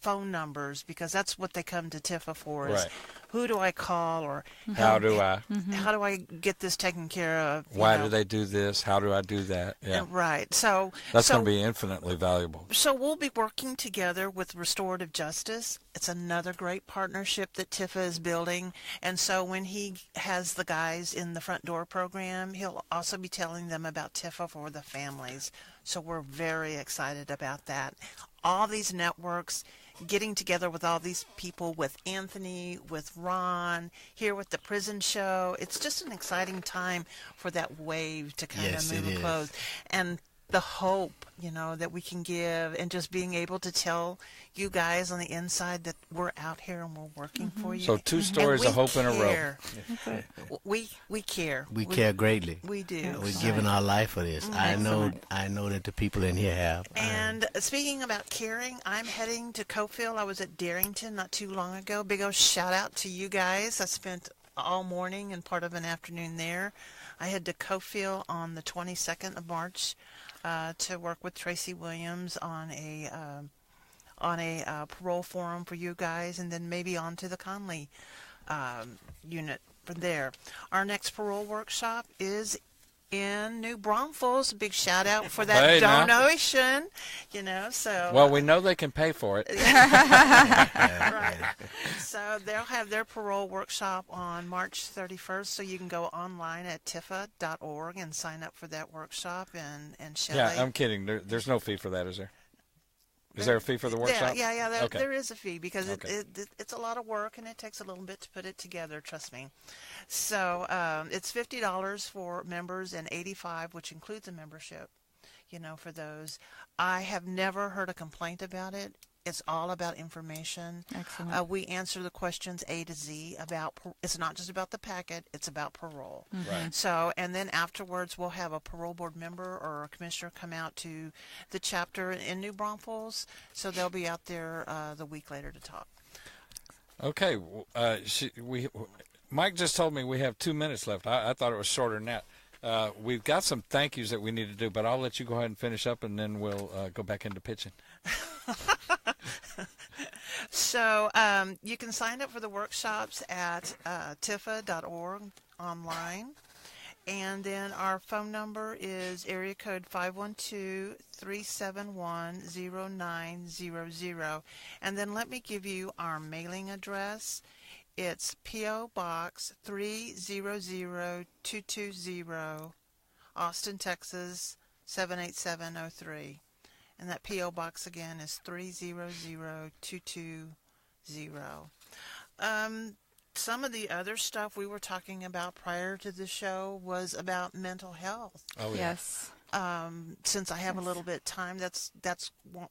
phone numbers, because that's what they come to TIFA for, is who do I call, or how do I get this taken care of? Why do they do this? How do I do that? Yeah. Right. So that's going to be infinitely valuable. So we'll be working together with Restorative Justice. It's another great partnership that TIFA is building. And so when he has the guys in the Front Door program, he'll also be telling them about TIFA for the families. So we're very excited about that. All these networks, getting together with all these people, with Anthony, with Ron, here with the prison show. It's just an exciting time for that wave to kind of move and close. And the hope, that we can give, and just being able to tell you guys on the inside that we're out here and we're working for you. So 2 stories of hope in a row. We care. We care greatly. We do. We're giving our life for this. I know that the people in here have. And speaking about caring, I'm heading to Cofield. I was at Darrington not too long ago. Big old shout out to you guys. I spent all morning and part of an afternoon there. I head to Cofield on the 22nd of March to work with Tracy Williams on a parole forum for you guys, and then maybe on to the Conley unit from there. Our next parole workshop is in New Braunfels. Big shout out for that donation. So well, we know they can pay for it. Right. So they'll have their parole workshop on March 31st. So you can go online at tifa.org and sign up for that workshop. And Shelley. Yeah, I'm kidding. There's no fee for that, is there? Is there a fee for the workshop? Yeah. There is a fee, because it's a lot of work and it takes a little bit to put it together. Trust me. So it's $50 for members and $85, which includes a membership. For those, I have never heard a complaint about it. It's all about information. Excellent. We answer the questions A to Z about. It's not just about the packet. It's about parole. Right. So, and then afterwards, we'll have a parole board member or a commissioner come out to the chapter in New Braunfels. So they'll be out there the week later to talk. Okay. Mike just told me we have 2 minutes left. I thought it was shorter than that. We've got some thank yous that we need to do, but I'll let you go ahead and finish up, and then we'll go back into pitching. So you can sign up for the workshops at tifa.org online. And then our phone number is area code 512-371-0900. And then let me give you our mailing address. It's P.O. Box 300220, Austin, Texas 78703. And that P.O. Box again is 300220. Some of the other stuff we were talking about prior to the show was about mental health. Oh, yeah. Yes. Since I have a little bit of time, that's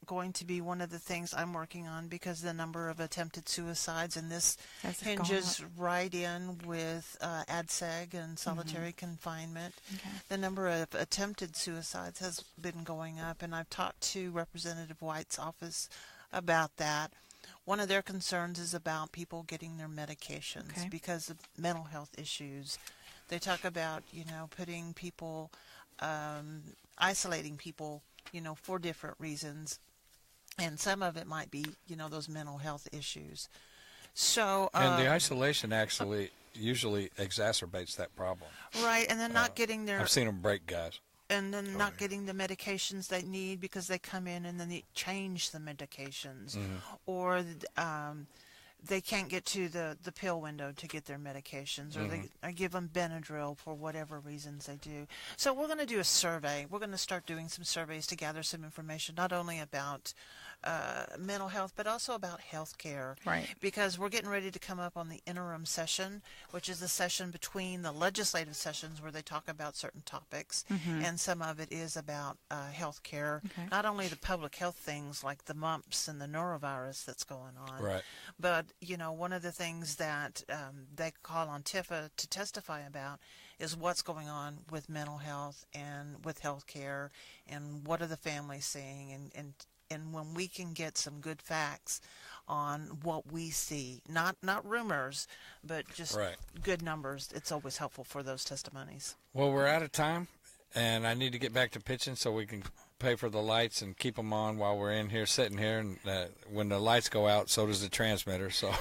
going to be one of the things I'm working on, because the number of attempted suicides, and this hinges right in with ADSEG and solitary confinement. Okay. The number of attempted suicides has been going up, and I've talked to Representative White's office about that. One of their concerns is about people getting their medications because of mental health issues. They talk about, putting people, isolating people, for different reasons. And some of it might be, those mental health issues. So, and the isolation actually usually exacerbates that problem. Right, and then not getting their... I've seen them break guys. And then not getting the medications they need because they come in and then they change the medications. Or they can't get to the pill window to get their medications, or they give them Benadryl for whatever reasons they do. So we're going to do a survey. We're going to start doing some surveys to gather some information, not only about mental health, but also about health care. Right. Because we're getting ready to come up on the interim session, which is the session between the legislative sessions where they talk about certain topics, and some of it is about health care. Not only the public health things like the mumps and the norovirus that's going on, Right. but, one of the things that they call on TIFA to testify about is what's going on with mental health and with health care, and what are the families saying, and when we can get some good facts on what we see, not rumors, but just good numbers, it's always helpful for those testimonies. Well, we're out of time, and I need to get back to pitching so we can pay for the lights and keep them on while we're in here, sitting here. And when the lights go out, so does the transmitter. So,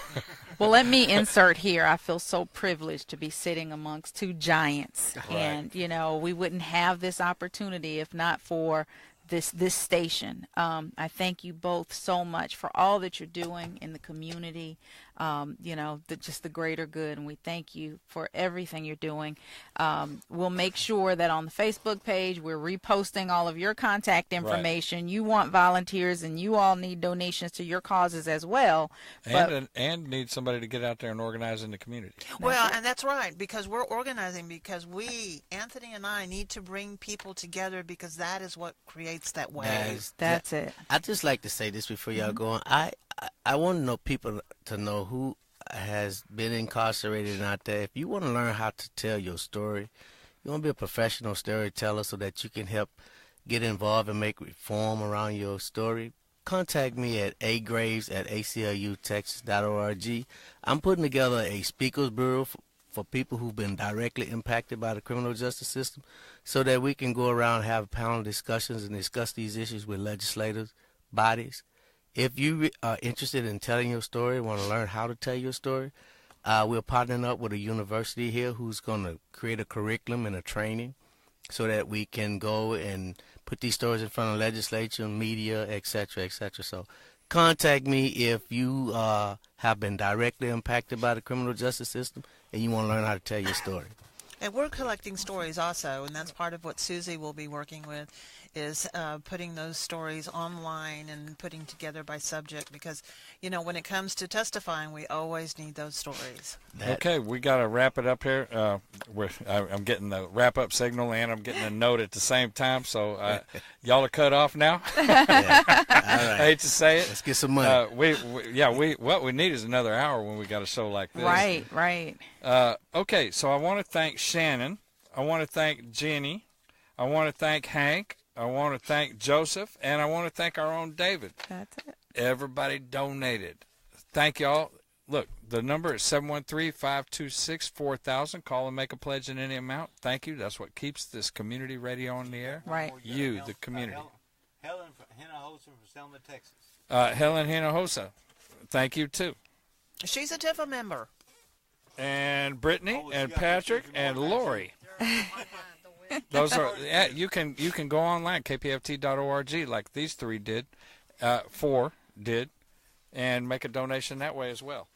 well, let me insert here. I feel so privileged to be sitting amongst two giants, and we wouldn't have this opportunity if not for this station. I thank you both so much for all that you're doing in the community, just the greater good, and we thank you for everything you're doing. We'll make sure that on the Facebook page we're reposting all of your contact information. You want volunteers, and you all need donations to your causes as well. And need somebody to get out there and organize in the community. Well, and that's right, because we're organizing, because we, Anthony and I, need to bring people together, because that is what creates that wave. That's it. I'd just like to say this before y'all go on. I want to know people to know who has been incarcerated out there. If you want to learn how to tell your story, you want to be a professional storyteller so that you can help get involved and make reform around your story, contact me at agraves@aclutexas.org. I'm putting together a speakers bureau for people who've been directly impacted by the criminal justice system, so that we can go around and have panel discussions and discuss these issues with legislators, bodies. If you are interested in telling your story, want to learn how to tell your story, we're partnering up with a university here who's going to create a curriculum and a training so that we can go and put these stories in front of legislature, media, etc., etc. So contact me if you have been directly impacted by the criminal justice system and you want to learn how to tell your story. And we're collecting stories also, and that's part of what Susie will be working with, is putting those stories online and putting together by subject, because, when it comes to testifying, we always need those stories. Okay, we got to wrap it up here. I'm getting the wrap-up signal, and I'm getting a note at the same time, so y'all are cut off now. Yeah. All right. I hate to say it. Let's get some money. What we need is another hour when we got a show like this. Right. Okay, so I want to thank Shannon. I want to thank Jenny. I want to thank Hank. I want to thank Joseph, and I want to thank our own David. That's it. Everybody donated. Thank y'all. Look, the number is 713-526-4000. Call and make a pledge in any amount. Thank you. That's what keeps this community radio on the air. Right. You, the community. Helen Hinojosa from Selma, Texas. Helen Hinojosa. thank you, too. She's a TIFA member. And Brittany and Patrick and Lori. Those are you can go online, kpft.org, like these 3 did, 4 did, and make a donation that way as well.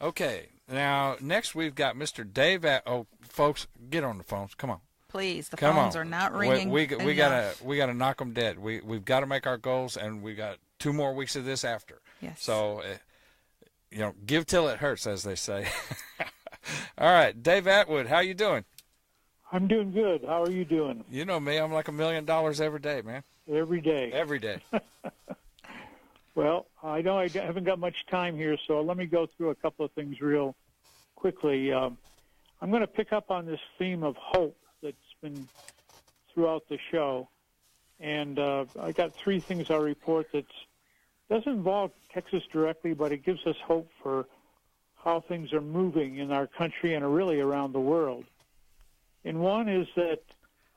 Okay, now next we've got Mr. Dave. Folks, get on the phones. Come on. Please, the phones are not ringing. We gotta knock them dead. We've got to make our goals, and we got 2 more weeks of this after. Yes. So, give till it hurts, as they say. All right, Dave Atwood, how you doing? I'm doing good. How are you doing? You know me. I'm like $1 million every day, man. Every day. Every day. Well, I know I haven't got much time here, so let me go through a couple of things real quickly. I'm going to pick up on this theme of hope that's been throughout the show. And I got 3 things I'll report that doesn't involve Texas directly, but it gives us hope for how things are moving in our country and really around the world. And one is that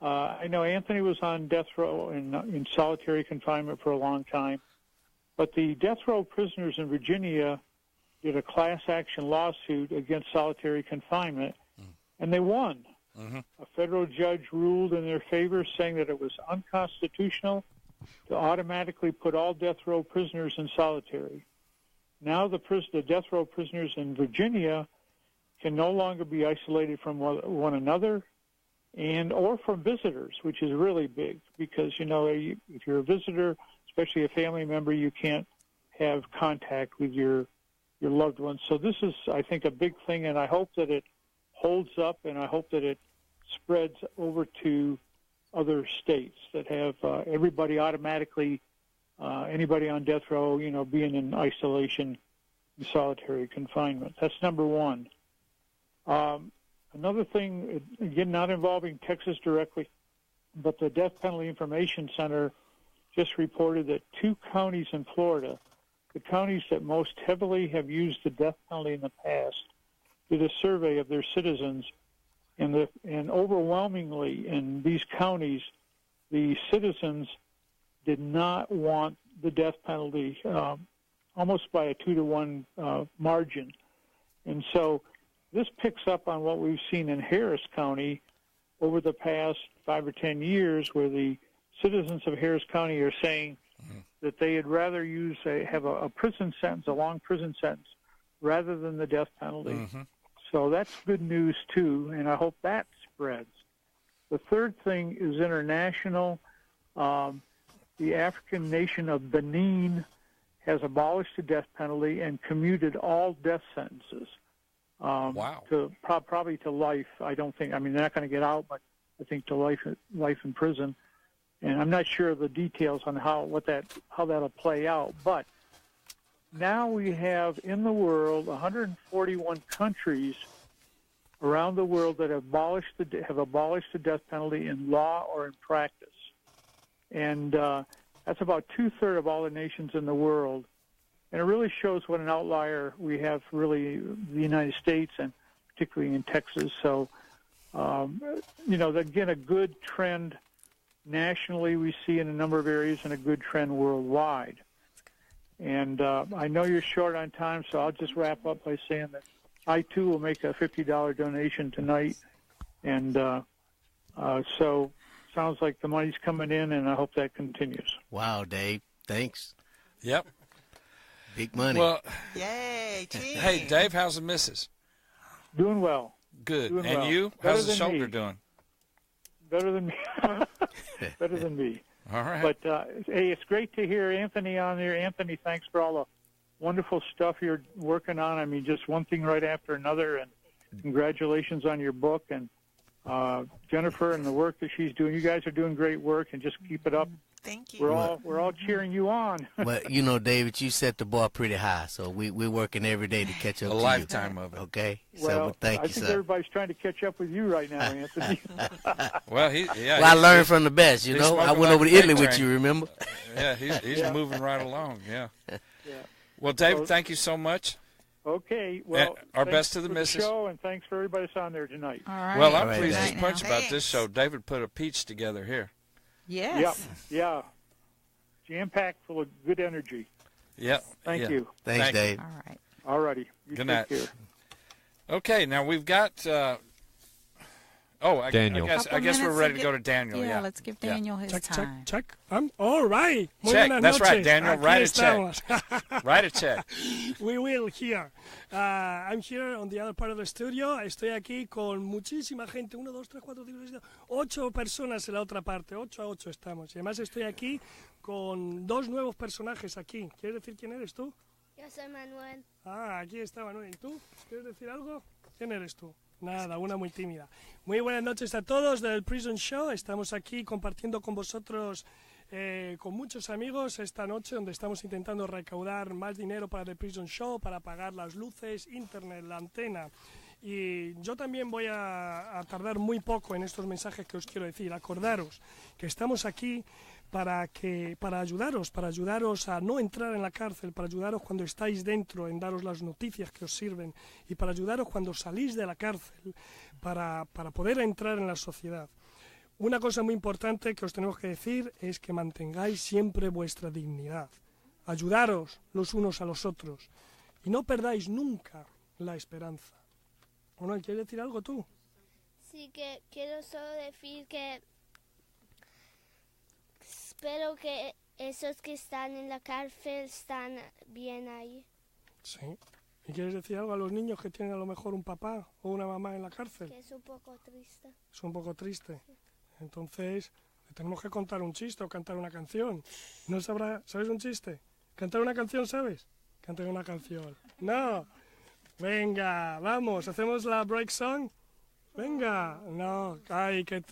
I know Anthony was on death row in solitary confinement for a long time, but the death row prisoners in Virginia did a class action lawsuit against solitary confinement, and they won. Mm-hmm. A federal judge ruled in their favor, saying that it was unconstitutional to automatically put all death row prisoners in solitary. Now the death row prisoners in Virginia can no longer be isolated from one another or from visitors, which is really big because, if you're a visitor, especially a family member, you can't have contact with your loved ones. So this is, I think, a big thing, and I hope that it holds up, and I hope that it spreads over to other states that have everybody automatically, anybody on death row, being in isolation and solitary confinement. That's number one. Another thing, again, not involving Texas directly, but the Death Penalty Information Center just reported that 2 counties in Florida, the counties that most heavily have used the death penalty in the past, did a survey of their citizens, and overwhelmingly in these counties, the citizens did not want the death penalty, almost by a 2-to-1 margin. And so this picks up on what we've seen in Harris County over the past 5 or 10 years, where the citizens of Harris County are saying that they'd rather have a prison sentence, a long prison sentence, rather than the death penalty. Mm-hmm. So that's good news, too, and I hope that spreads. The third thing is international. The African nation of Benin has abolished the death penalty and commuted all death sentences. Wow. To probably to life. They're not going to get out, but I think to life in prison. And I'm not sure of the details on how that'll play out. But now we have in the world 141 countries around the world that have abolished the death penalty in law or in practice, and that's about 2/3 of all the nations in the world. And it really shows what an outlier we have, really, the United States, and particularly in Texas. So, again, a good trend nationally we see in a number of areas, and a good trend worldwide. And I know you're short on time, so I'll just wrap up by saying that I, too, will make a $50 donation tonight. And so sounds like the money's coming in, and I hope that continues. Wow, Dave. Thanks. Yep. Big money. Well, yay, team. Hey, Dave, how's the missus? Doing well. Good. Doing and well. you? How's the shoulder doing? Better than me. Better than me. All right. But, hey, it's great to hear Anthony on there. Anthony, thanks for all the wonderful stuff you're working on. Just one thing right after another, and congratulations on your book. And Jennifer and the work that she's doing. You guys are doing great work, and just keep it up. Thank you. We're all cheering you on. Well, David, you set the bar pretty high, so we're working every day to catch up to you. A lifetime of it. Okay? Well, thank you, I think sir. everybody's trying to catch up with you right now, Anthony. Well, I learned from the best, I went over to Italy with you, remember? Yeah, he's moving right along, yeah. Well, David, thank you so much. Okay, well, our best to the missus. Show, and thanks for everybody that's on there tonight. All right. Well, I'm pleased as punch about Thanks. this show. David put a peach together here. Yes. Yeah. Jam-packed full of good energy. Yeah. Thank you. Thanks, Dave. All right. All righty. Good night. Okay, now we've got. Daniel. I guess we're ready to go to Daniel. Yeah, let's give Daniel his time. Check. All right. Muy Check. buenas That's right, noches. Daniel. Aquí Write a estamos. check. Write a check. We will here. I'm here on the other part of the studio. Estoy aquí con muchísima gente. 1, 2, 3, 4, 5, 6, 8 personas en la otra parte. 8 a 8 estamos. Y además estoy aquí con 2 nuevos personajes aquí. ¿Quieres decir quién eres tú? Yo soy Manuel. Aquí está Manuel. ¿Y tú? ¿Quieres decir algo? ¿Quién eres tú? Nada, una muy tímida. Muy buenas noches a todos del Prison Show. Estamos aquí compartiendo con vosotros, con muchos amigos, esta noche donde estamos intentando recaudar más dinero para el Prison Show, para pagar las luces, internet, la antena. Y yo también voy a tardar muy poco en estos mensajes que os quiero decir. Acordaros que estamos aquí para ayudaros a no entrar en la cárcel, para ayudaros cuando estáis dentro, en daros las noticias que os sirven, y para ayudaros cuando salís de la cárcel, para poder entrar en la sociedad. Una cosa muy importante que os tenemos que decir es que mantengáis siempre vuestra dignidad. Ayudaros los unos a los otros y no perdáis nunca la esperanza. ¿O no? ¿Quieres decir algo tú? Sí, que quiero solo decir que espero que esos que están en la cárcel están bien ahí. Sí. ¿Y quieres decir algo a los niños que tienen a lo mejor un papá o una mamá en la cárcel? Que es un poco triste. Es un poco triste. Entonces, le tenemos que contar un chiste o cantar una canción. ¿No sabrá? ¿Sabes un chiste? ¿Cantar una canción sabes? Cantar una canción. No. Venga, vamos, ¿hacemos la break song? Venga. No, ay, qué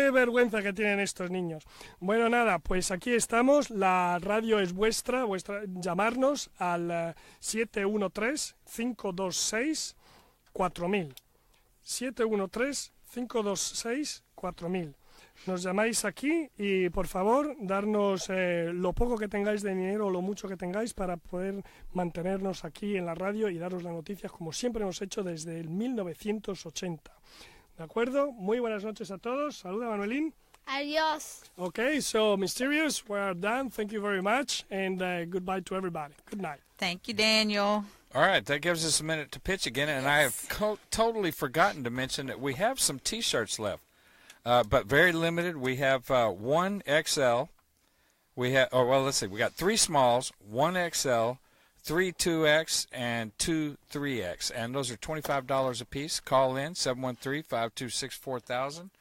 vergüenza que tienen estos niños. Bueno, nada, pues aquí estamos. La radio es vuestra. Llamarnos al 713-526-4000. 713-526-4000. Nos llamáis aquí y, por favor, darnos lo poco que tengáis de dinero o lo mucho que tengáis para poder mantenernos aquí en la radio y daros las noticias como siempre hemos hecho desde el 1980. ¿De acuerdo? Muy buenas noches a todos. Saluda, Manuelín. Adiós. Okay, so Mysterious, we're done. Thank you very much, and goodbye to everybody. Good night. Thank you, Daniel. All right, that gives us a minute to pitch again, and I have totally forgotten to mention that we have some T-shirts left, but very limited. We have 1 XL. We have, let's see, we got 3 smalls, 1 XL, 3 2X, and 2 3X, and those are $25 a piece. Call in 713-526-4000.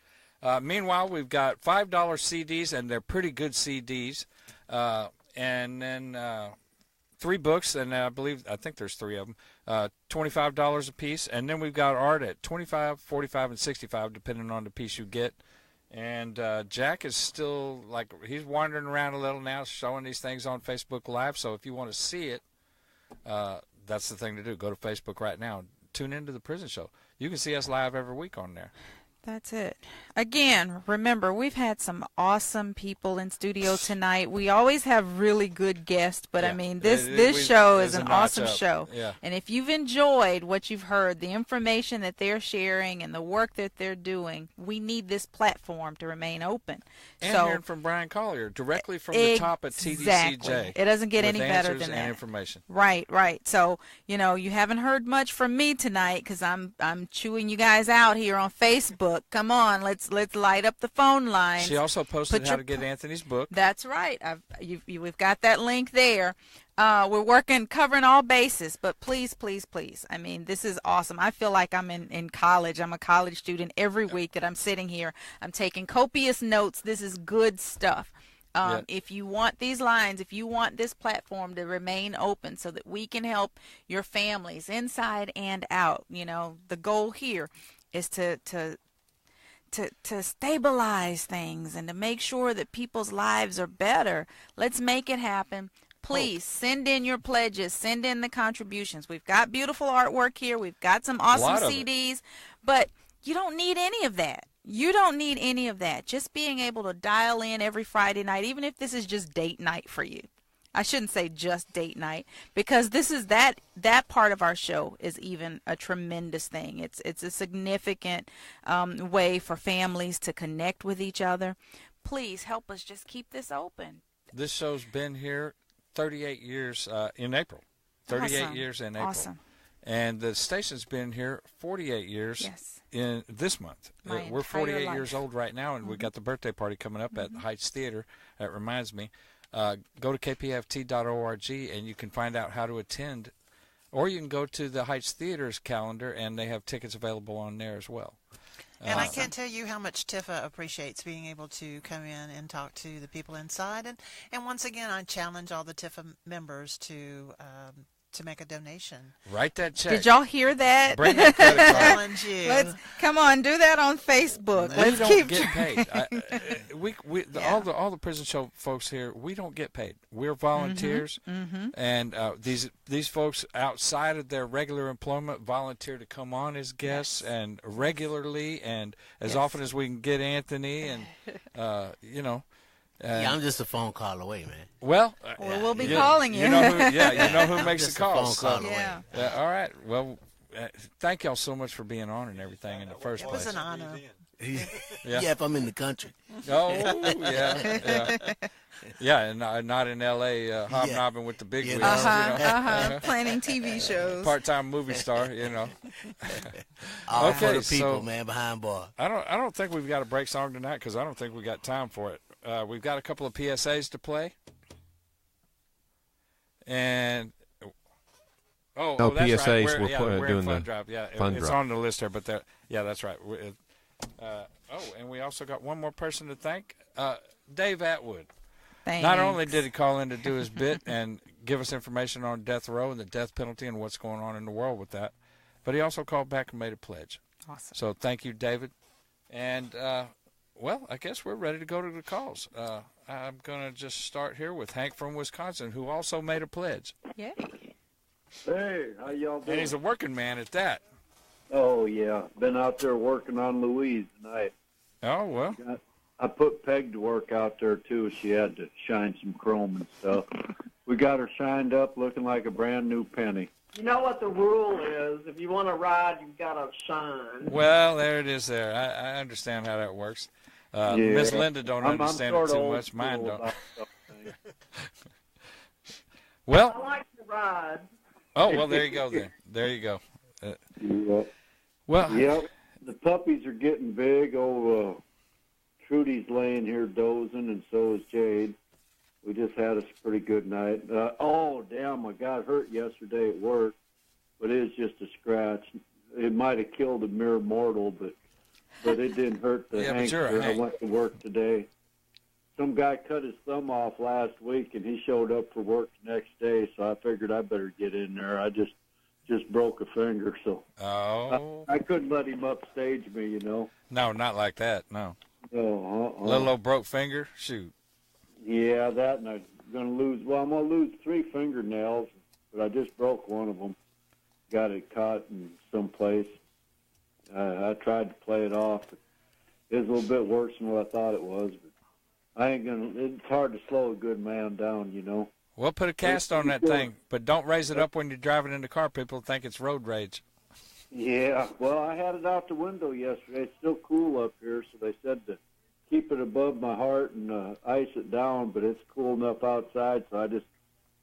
Meanwhile, we've got $5 CDs, and they're pretty good CDs, and then 3 books, and I think there's 3 of them, $25 a piece, and then we've got art at $25, $45, and $65, depending on the piece you get. And Jack is still, he's wandering around a little now, showing these things on Facebook Live, so if you want to see it, that's the thing to do. Go to Facebook right now. Tune into the Prison Show. You can see us live every week on there. That's it. Again, remember, we've had some awesome people in studio tonight. We always have really good guests, but I mean, this show is an awesome show. Yeah. And if you've enjoyed what you've heard, the information that they're sharing and the work that they're doing, we need this platform to remain open. And hearing from Bryan Collier, directly from the top at TDCJ. It doesn't get any better than that. And information. Right. So, you haven't heard much from me tonight because I'm chewing you guys out here on Facebook. Come on, let's light up the phone lines. She also posted how to get Anthony's book. That's right. We've got that link there. We're covering all bases, but please. I mean, this is awesome. I feel like I'm in college. I'm a college student every week that I'm sitting here. I'm taking copious notes. This is good stuff. If you want these lines, if you want this platform to remain open so that we can help your families inside and out, the goal here is to stabilize things and to make sure that people's lives are better. Let's make it happen. Please send in your pledges, send in the contributions. We've got beautiful artwork here. We've got some awesome CDs, but you don't need any of that. You don't need any of that. Just being able to dial in every Friday night, even if this is just date night for you. I shouldn't say just date night, because this is that part of our show is even a tremendous thing. It's a significant way for families to connect with each other. Please help us just keep this open. This show's been here 38 years in April. 38 years in April. Awesome. And the station's been here 48 years in this month. We're 48 years old right now, and we got the birthday party coming up at the Heights Theater. That reminds me. Go to kpft.org, and you can find out how to attend. Or you can go to the Heights Theater's calendar, and they have tickets available on there as well. And I can't tell you how much Tifa appreciates being able to come in and talk to the people inside. And once again, I challenge all the Tifa members to make a donation. Write that check. Did y'all hear that? Bring that credit card. Challenge you. Come on, do that on Facebook. We don't get paid. All the prison show folks here, we don't get paid. We're volunteers, and these folks outside of their regular employment volunteer to come on as guests and regularly and as often as we can get Anthony and I'm just a phone call away, man. Well, we'll be calling you. You know who makes the calls. Phone call away. All right. Well, thank y'all so much for being on and everything in the first place. It was an honor. Yeah, if I'm in the country. Oh, yeah, and not in L.A. Hobnobbing with the big wigs. Planning TV shows. Part-time movie star, All for the people, man, behind bar. I don't think we've got a break song tonight because I don't think we got time for it. We've got a couple of PSAs to play. And that's PSAs. Right. We're doing in Fund the Drive. Yeah, Fund it's Drive. on the list here, but that's right. And we also got one more person to thank, Dave Atwood. Thanks. Not only did he call in to do his bit and give us information on death row and the death penalty and what's going on in the world with that, but he also called back and made a pledge. Awesome. So thank you, David. And I guess we're ready to go to the calls. I'm going to just start here with Hank from Wisconsin, who also made a pledge. Yeah. Hey, how y'all doing? And he's a working man at that. Oh, yeah. Been out there working on Louise tonight. Oh, well. I put Peg to work out there, too. She had to shine some chrome and stuff. We got her shined up looking like a brand-new penny. You know what the rule is. If you want to ride, you've got to shine. Well, there it is there. I understand how that works. Miss Linda don't understand it too much. Mine don't. Well, I like to ride. Oh, well, there you go then. There you go. Yep. The puppies are getting big. Trudy's laying here dozing, and so is Jade. We just had a pretty good night. Damn, I got hurt yesterday at work, but it was just a scratch. It might have killed a mere mortal, but it didn't hurt the hamster. I went to work today. Some guy cut his thumb off last week, and he showed up for work the next day, so I figured I better get in there. I just broke a finger, so I couldn't let him upstage me, No, not like that, no. No, Little old broke finger? Shoot. Yeah, that, and I'm going to lose 3 fingernails, but I just broke one of them. Got it caught in some place. I tried to play it off. It was a little bit worse than what I thought it was, but it's hard to slow a good man down, Well, put a cast on that thing, but don't raise it up when you're driving in the car. People think it's road rage. Yeah, well, I had it out the window yesterday. It's still cool up here, so they said to keep it above my heart and ice it down, but it's cool enough outside, so I just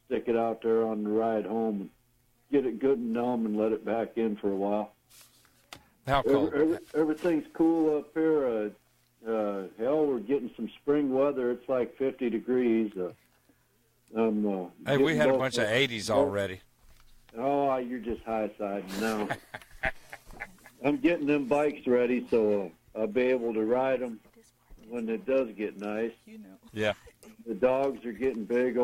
stick it out there on the ride home and get it good and numb and let it back in for a while. How cold? Everything's cool up here. We're getting some spring weather. It's like 50 degrees. Hey, we had a bunch of 80s already. Oh, you're just high side now. I'm getting them bikes ready, so I'll be able to ride them when it does get nice. Yeah. The dogs are getting big.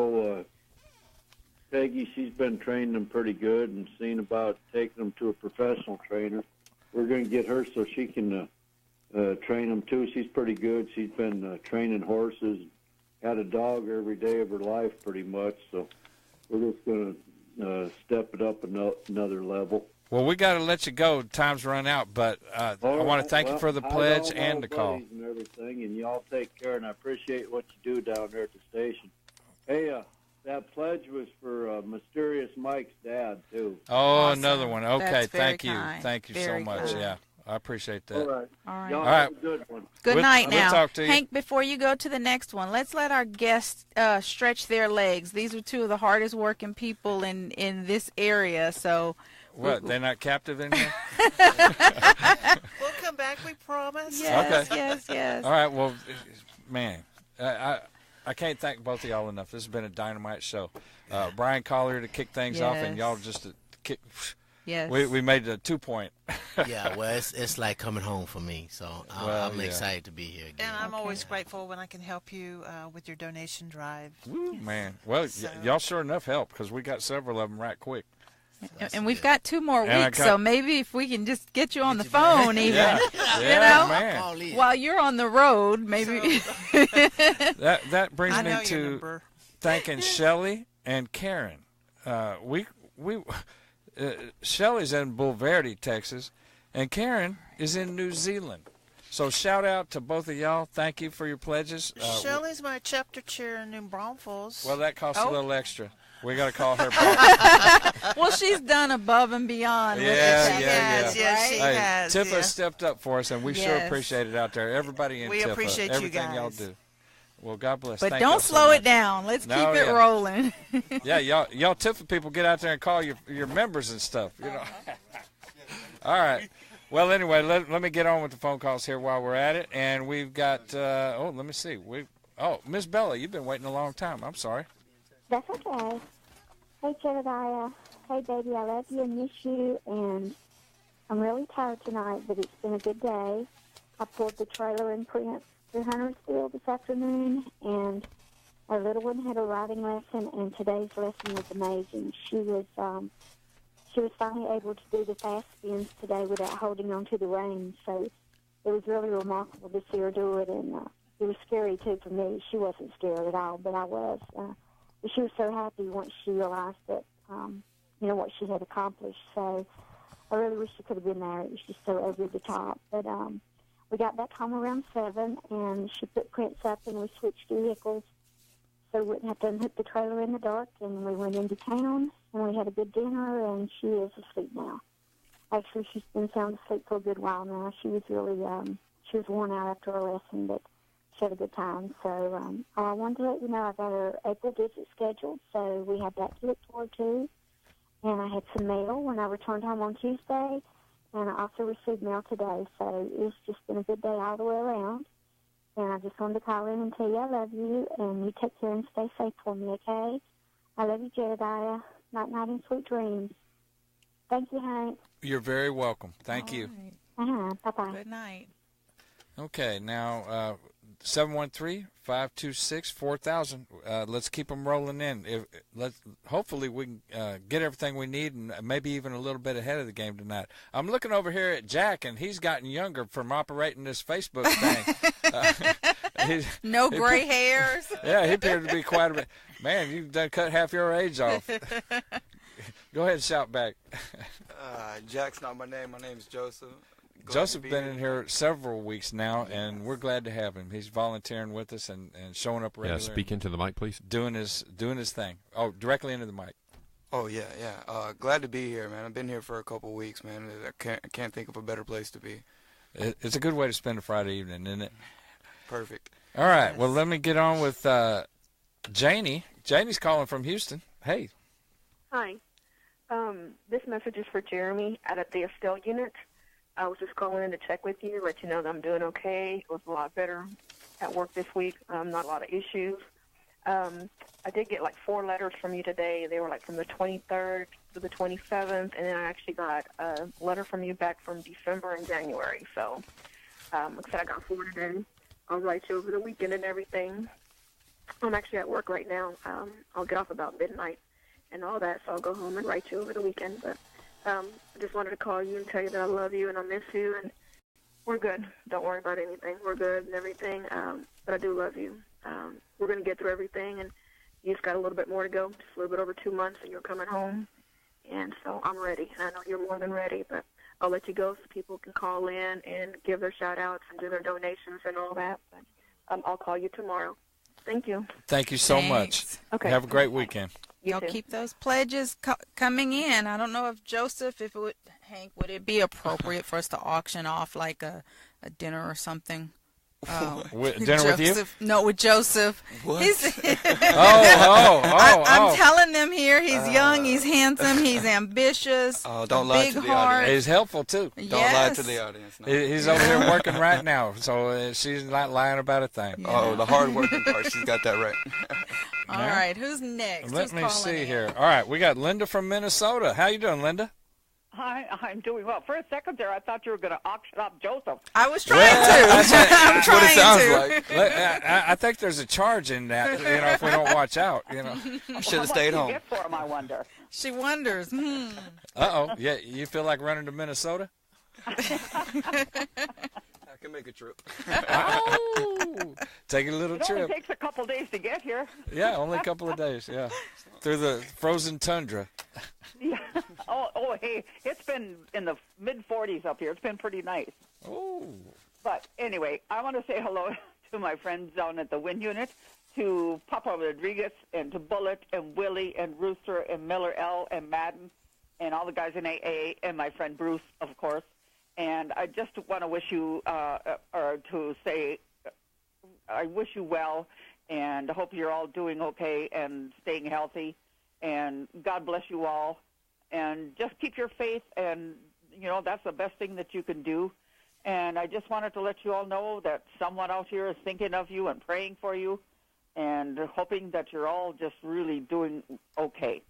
Peggy, she's been training them pretty good and seen about taking them to a professional trainer. We're going to get her so she can train them, too. She's pretty good. She's been training horses, had a dog every day of her life pretty much, so we're just going to step it up another level. Well, we got to let you go. Time's run out, but I want to thank you for the pledge and the call. And everything, and y'all take care, and I appreciate what you do down there at the station. Hey, that pledge was for Mysterious Mike's dad, too. Oh, awesome. Another one. Okay, That's thank very you. kind. Thank you very so much. kind. Yeah. I appreciate that. All right. All right. Y'all All right. have a good one. Good We'll- night we'll now. talk to you. Hank, before you go to the next one, let's let our guests stretch their legs. These are two of the hardest working people in this area. So, What, they're not captive in here? We'll come back, we promise. yes, Okay. yes. All right, well, man, I can't thank both of y'all enough. This has been a dynamite show. Bryan Collier to kick things off, and Yes. y'all just to kick. Yes. We made the 2 point. Yeah, well, it's like coming home for me, so Well, I'm yeah. excited to be here again. And I'm always grateful when I can help you with your donation drive. Woo, man. Well, y'all sure enough help because we got several of them right quick. And we've got 2 more And I weeks, got- so maybe if we can just get you on the phone even, Yeah, you yeah, know, man. while you're on the road, maybe. That brings I know me your to number. thanking Shelley and Karen. Shelley's in Bulverde, Texas, and Karen is in New Zealand. So shout out to both of y'all. Thank you for your pledges. Shelley's my chapter chair in New Braunfels. Well, that costs Oh. a little extra. We got to call her back. Well, she's done above and beyond. with the Yeah. Yes, right? she Hey, has. Tifa yeah. stepped up for us, and we sure Yes. appreciate it out there. Everybody in We Tifa, appreciate you everything y'all guys. do. Well, God bless. But Thank don't y'all so slow much. it down. Let's No, keep it yeah. rolling. Yeah, y'all Tifa people get out there and call your members and stuff. You know. All right. Well, anyway, let me get on with the phone calls here while we're at it, and we've got. Let me see. Miss Bella, you've been waiting a long time. I'm sorry. That's okay. Hey, Jedediah. Hey, baby, I love you and miss you, and I'm really tired tonight, but it's been a good day. I pulled the trailer in Prince through Huntersville this afternoon, and our little one had a writing lesson, and today's lesson was amazing. She was finally able to do the fast spins today without holding on to the reins, so it was really remarkable to see her do it, and it was scary, too, for me. She wasn't scared at all, but I was. But she was so happy once she realized that, what she had accomplished. So I really wish she could have been there. It was just so over the top. But we got back home around 7, and she put Prince up, and we switched vehicles so we wouldn't have to unhook the trailer in the dark. And we went into town, and we had a good dinner, and she is asleep now. Actually, she's been sound asleep for a good while now. She was really, she was worn out after her lesson, but she had a good time. So I wanted to let you know I got her April visit scheduled, so we have that to look forward to. And I had some mail when I returned home on Tuesday, and I also received mail today. So it's just been a good day all the way around. And I just wanted to call in and tell you I love you, and you take care and stay safe for me, okay? I love you, Jedediah. Night, night, and sweet dreams. Thank you, Hank. You're very welcome. Thank you. Bye-bye. Good night. Okay, now 713-526-4000. Let's keep them rolling in. Hopefully we can get everything we need and maybe even a little bit ahead of the game tonight. I'm looking over here at Jack, and he's gotten younger from operating this Facebook thing. No gray hairs. Yeah, he appeared to be quite a bit. Man, you've done cut half your age off. Go ahead and shout back. Jack's not my name. My name's Joseph. Joseph been in here several weeks now, and we're glad to have him. He's volunteering with us and showing up regularly. Yeah, speak into the mic, please. Doing his thing. Oh, directly into the mic. Oh yeah. Glad to be here, man. I've been here for a couple weeks, man. I can't think of a better place to be. It's a good way to spend a Friday evening, isn't it? Perfect. All right. Well, let me get on with Janie. Janie's calling from Houston. Hey. Hi. This message is for Jeremy out at the Estelle unit. I was just calling in to check with you, let you know that I'm doing okay. It was a lot better at work this week. Not a lot of issues. I did get like 4 letters from you today. They were like from the 23rd to the 27th, and then I actually got a letter from you back from December and January. So, like I said, I got 4 today. I'll write you over the weekend and everything. I'm actually at work right now. I'll get off about midnight and all that, so I'll go home and write you over the weekend. But I just wanted to call you and tell you that I love you and I miss you, and we're good. Don't worry about anything. We're good and everything, but I do love you. We're going to get through everything, and you just got a little bit more to go, just a little bit over 2 months, and you're coming home. And so I'm ready, and I know you're more than ready, but I'll let you go so people can call in and give their shout-outs and do their donations and all that. But I'll call you tomorrow. Thank you. Thank you so much. Okay. Have a great weekend. Y'all keep those pledges coming in. I don't know if Joseph, if it would Hank, would it be appropriate for us to auction off like a dinner or something? Dinner with you? No, with Joseph. What? I'm telling them here, he's young, he's handsome, he's ambitious. Oh, don't lie to the audience. He's helpful, too. Yes. Don't lie to the audience. No. He's over here working right now, so she's not lying about a thing. Yeah. Oh, the hard working part. She's got that right. All right, who's next? Let me see here. All right, we got Linda from Minnesota. How you doing, Linda? Hi, I'm doing well. For a second there, I thought you were going to auction up Joseph. I was trying to. That's what it sounds like. I think there's a charge in that, if we don't watch out, I should have stayed home. What do you get for him, I wonder? She wonders. Uh-oh. Yeah, you feel like running to Minnesota? I can make a trip. Oh, take a little trip. It only takes a couple days to get here. Yeah, only a couple of days, yeah. Through the frozen tundra. Yeah. Oh, hey, it's been in the mid-40s up here. It's been pretty nice. Oh. But anyway, I want to say hello to my friends down at the Wind Unit, to Papa Rodriguez, and to Bullet, and Willie, and Rooster, and Miller L, and Madden, and all the guys in AA, and my friend Bruce, of course. And I just want to wish you, or to say, I wish you well, and I hope you're all doing okay and staying healthy. And God bless you all. And just keep your faith, and, that's the best thing that you can do. And I just wanted to let you all know that someone out here is thinking of you and praying for you and hoping that you're all just really doing okay.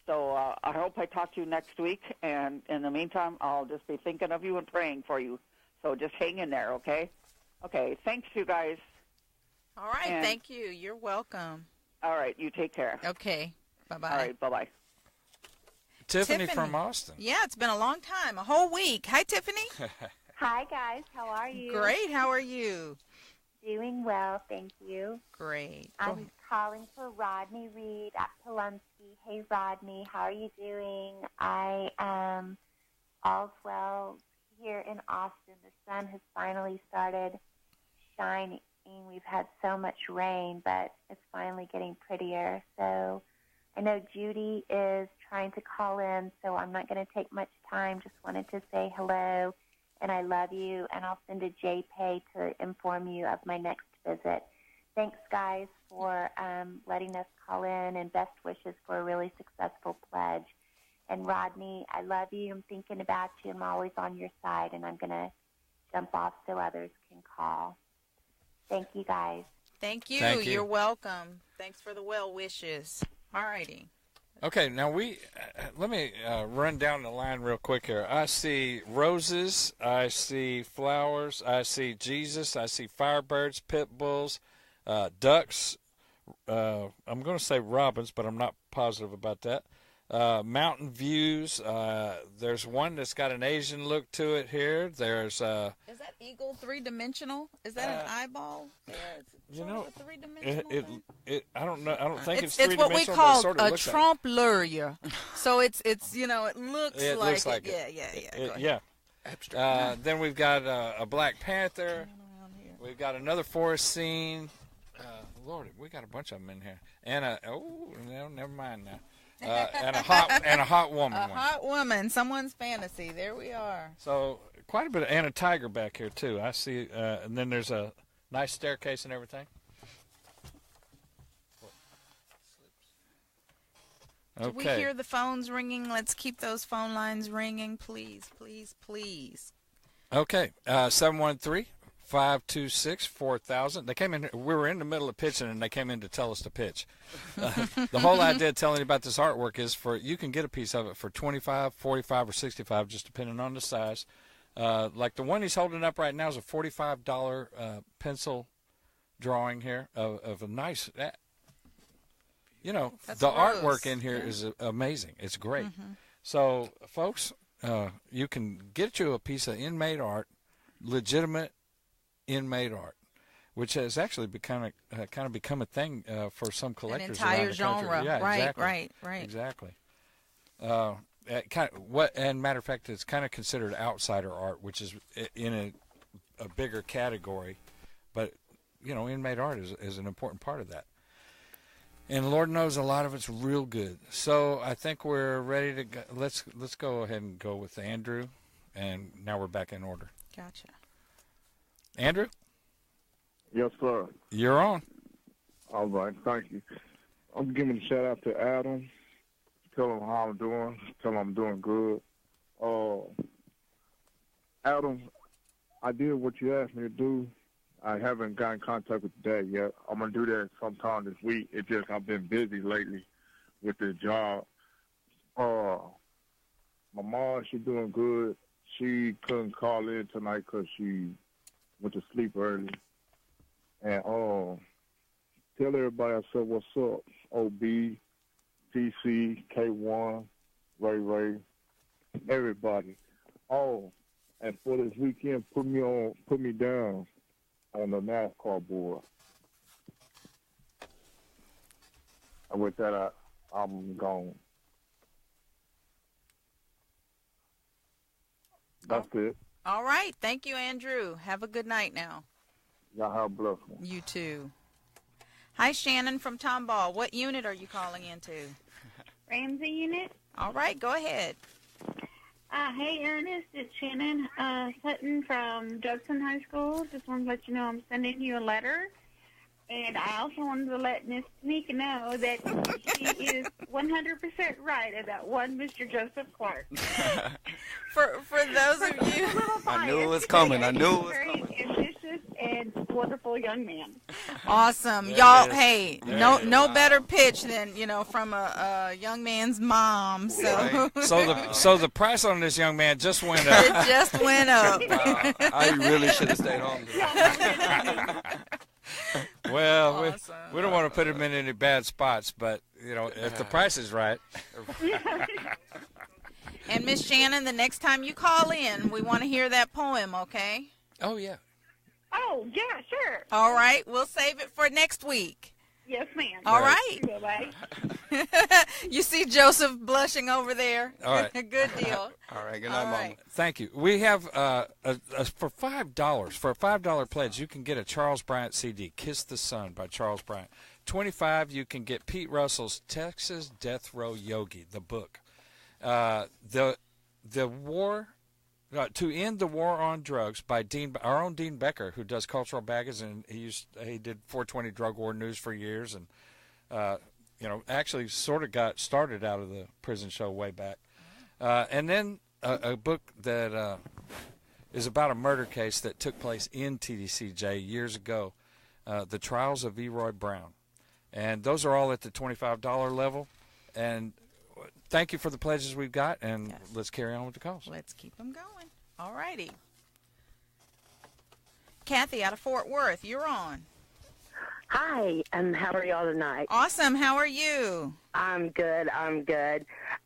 So I hope I talk to you next week, and in the meantime, I'll just be thinking of you and praying for you. So just hang in there, okay? Okay, thanks, you guys. All right, thank you. You're welcome. All right, you take care. Okay, bye-bye. All right, bye-bye. Tiffany from Austin. Yeah, it's been a long time, a whole week. Hi, Tiffany. Hi, guys. How are you? Great. How are you? Doing well, thank you. Great. I'm calling for Rodney Reed at Pulumski. Hey, Rodney, how are you doing? I am all's well here in Austin. The sun has finally started shining. We've had so much rain, but it's finally getting prettier. So I know Judy is trying to call in, so I'm not going to take much time. Just wanted to say hello, and I love you, and I'll send a JPay to inform you of my next visit. Thanks, guys, for letting us call in, and best wishes for a really successful pledge. And Rodney, I love you. I'm thinking about you. I'm always on your side, and I'm going to jump off so others can call. Thank you, guys. Thank you. You're welcome. Thanks for the well wishes. All righty. Okay, now let me run down the line real quick here. I see roses, I see flowers, I see Jesus, I see firebirds, pit bulls, ducks. I'm going to say robins, but I'm not positive about that. Mountain views. There's one that's got an Asian look to it here. There's Is that eagle three-dimensional? Is that an eyeball? Three-dimensional I don't know. I don't think it's it's three-dimensional. what we call sort of a trompe-l'oeil. So it's it looks like it. Yeah. Yeah. Abstract. Then we've got a Black Panther. We've got another forest scene. Lord, we got a bunch of them in here. And no, never mind now. And a hot woman. Hot woman, someone's fantasy. There we are. So quite a bit, and a tiger back here too. I see, and then there's a nice staircase and everything. Okay. Do we hear the phones ringing? Let's keep those phone lines ringing, please, please, please. Okay, 713-526-4000. They came in. We were in the middle of pitching, and they came in to tell us to pitch. The whole idea of telling you about this artwork is you can get a piece of it for $25, $45, or $65, just depending on the size. Like the one he's holding up right now is a $45 pencil drawing here of a nice. That's the gross. Artwork in here is amazing. It's great. Mm-hmm. So, folks, you can get you a piece of inmate art, legitimate inmate art, which has actually kind of become a thing for some collectors around the country. An entire genre. Yeah, right, exactly. right. Exactly. And matter of fact, it's kind of considered outsider art, which is in a bigger category. But inmate art is an important part of that. And Lord knows a lot of it's real good. So I think we're ready to go. Let's go ahead and go with Andrew. And now we're back in order. Gotcha. Andrew? Yes, sir. You're on. All right, thank you. I'm giving a shout out to Adam. Tell him how I'm doing. Tell him I'm doing good. Adam, I did what you asked me to do. I haven't got in contact with Dad yet. I'm going to do that sometime this week. It's just I've been busy lately with this job. My mom, she's doing good. She couldn't call in tonight because she went to sleep early. And tell everybody I said what's up. OB, TC, K1, Ray, everybody. Oh, and for this weekend, put me down on the NASCAR board. And with that, I'm gone. That's it. All right. Thank you, Andrew. Have a good night now. Y'all have a blessed one. You too. Hi, Shannon from Tomball. What unit are you calling into? Ramsey unit. All right. Go ahead. Hey, Ernest. It's Shannon Sutton from Judson High School. Just wanted to let you know I'm sending you a letter. And I also wanted to let Miss Tanika know that she is 100% right about one Mr. Joseph Clark. For those of you, I knew it was coming. I knew it was very coming. ambitious and wonderful young man. Awesome, There y'all. it is. Hey, There no it is. no better pitch than from a young man's mom. So So the price on this young man just went up. it just went up. Wow. I really should have stayed home. Well, we don't want to put him in any bad spots, but if the price is right. And Miss Shannon, the next time you call in, we want to hear that poem, okay? Oh yeah. Oh, yeah, sure. All right, we'll save it for next week. Yes, ma'am. All right. Bye-bye. You see Joseph blushing over there. All right. Good deal. All right. Good night, All Mama. right. Thank you. We have for $5 for a $5 pledge, you can get a Charles Bryant CD, "Kiss the Sun" by Charles Bryant. $25, you can get Pete Russell's "Texas Death Row Yogi," the book. The war. To End the War on Drugs by our own Dean Becker, who does cultural baggage, and he did 420 Drug War News for years, and actually sort of got started out of the prison show way back. And then a book that is about a murder case that took place in TDCJ years ago, The Trials of Eroy Brown. And those are all at the $25 level. And thank you for the pledges we've got, and let's carry on with the calls. Let's keep them going. All righty. Kathy out of Fort Worth, you're on. Hi, and how are y'all tonight? Awesome. How are you? I'm good.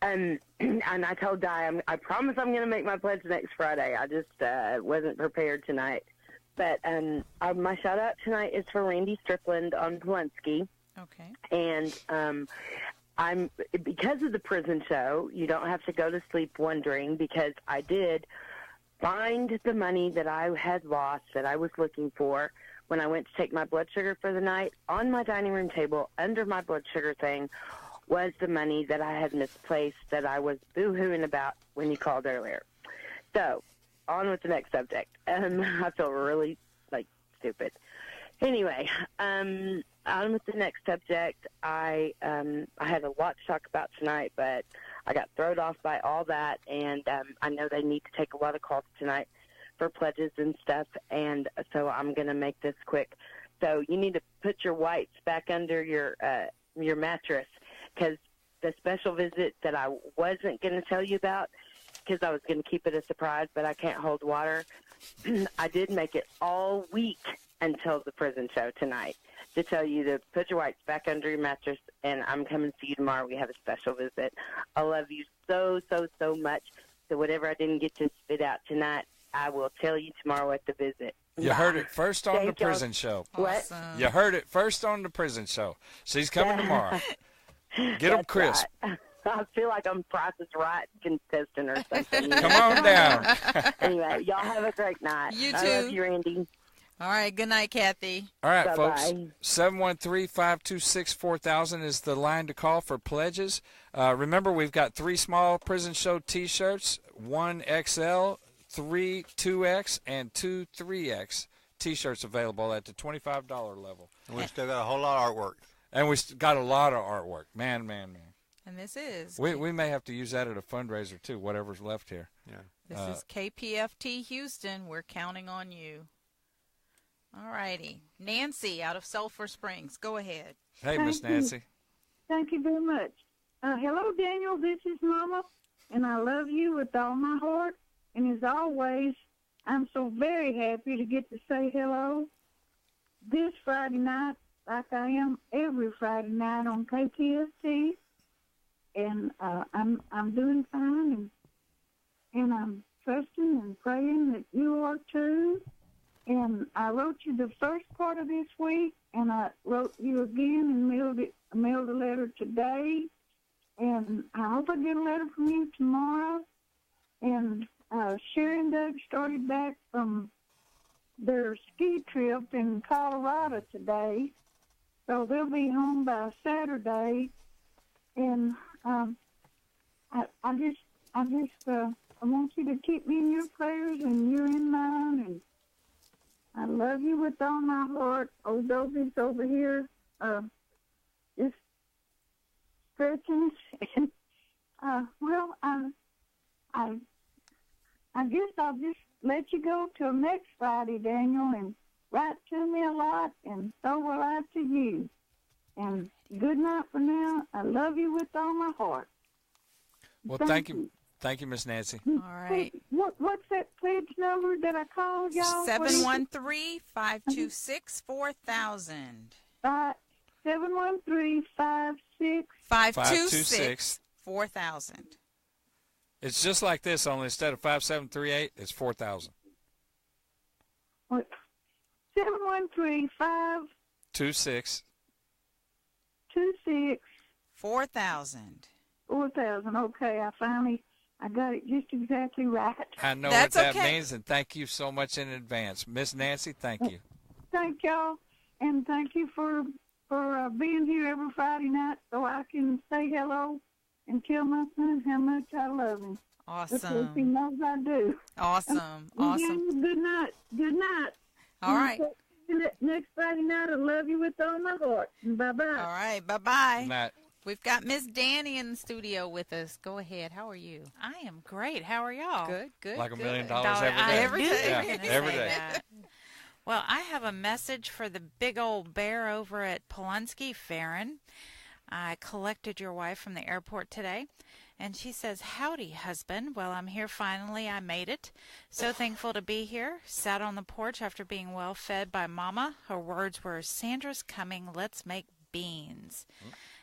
And I told Di, I promise I'm going to make my pledge next Friday. I just wasn't prepared tonight. But my shout-out tonight is for Randy Strickland on Polunsky. Okay. And because of the prison show, you don't have to go to sleep wondering, because I did find the money that I had lost that I was looking for when I went to take my blood sugar for the night. On my dining room table, under my blood sugar thing, was the money that I had misplaced that I was boo-hooing about when you called earlier. So, on with the next subject. I feel really, stupid. Anyway, on with the next subject. I had a lot to talk about tonight, but I got thrown off by all that, and I know they need to take a lot of calls tonight for pledges and stuff, and so I'm going to make this quick. So you need to put your whites back under your mattress, because the special visit that I wasn't going to tell you about, because I was going to keep it a surprise, but I can't hold water, I did make it all week until the prison show tonight to tell you to put your whites back under your mattress, and I'm coming to see you tomorrow. We have a special visit. I love you so, so, so much. So whatever I didn't get to spit out tonight, I will tell you tomorrow at the visit. You heard it first on the prison show. What? You heard it first on the prison show. She's coming tomorrow. Get them crisp. Right. I feel like I'm Price is Right contestant or something. Come on down. Anyway, y'all have a great night. You I too. love you, Randy. All right. Good night, Kathy. All right, Bye-bye. folks. 713-526-4000 is the line to call for pledges. Remember, we've got 3 small prison show T-shirts, 1 XL, 3 2X, and 2 3X T-shirts available at the $25 level. And we still got a whole lot of artwork. And we got a lot of artwork. Man. And this is. We may have to use that at a fundraiser, too, whatever's left here. Yeah. This is KPFT Houston. We're counting on you. All righty. Nancy out of Sulphur Springs. Go ahead. Hey, Miss Nancy. Thank you very much. Hello, Daniel. This is Mama, and I love you with all my heart. And as always, I'm so very happy to get to say hello this Friday night, like I am every Friday night on KPFT. And I'm doing fine, and I'm trusting and praying that you are too. And I wrote you the first part of this week, and I wrote you again and mailed a letter today. And I hope I get a letter from you tomorrow. And Sherry and Doug started back from their ski trip in Colorado today, so they'll be home by Saturday. And I want you to keep me in your prayers, and you're in mine, and I love you with all my heart. Old Dobie's over here, just stretching. And, well, I guess I'll just let you go till next Friday, Daniel, and write to me a lot, and so will I to you. And good night for now. I love you with all my heart. Well, thank you. Thank you, Miss Nancy. All right. What's that pledge number that I called y'all? 713-526-4000. 713-526-4000. It's just like this, only instead of 5738, it's 4000. 713-526 4000. 4000. Okay, I got it just exactly right. I know what that means, and thank you so much in advance. Miss Nancy, thank you. Thank y'all, and thank you for being here every Friday night so I can say hello and tell my son how much I love him. Awesome. Because he knows I do. Awesome. Good night. Good night. All right. Next Friday night, I love you with all my heart. Bye-bye. All right. Bye-bye. Night. We've got Miss Danny in the studio with us. Go ahead. How are you? I am great. How are y'all? Good. Like $1 million every day. Yeah, every day. Well, I have a message for the big old bear over at Polunsky, Farron. I collected your wife from the airport today, and she says, "Howdy, husband. Well, I'm here finally. I made it. So thankful to be here. Sat on the porch after being well fed by Mama. Her words were, 'Sandra's coming. Let's make beans.'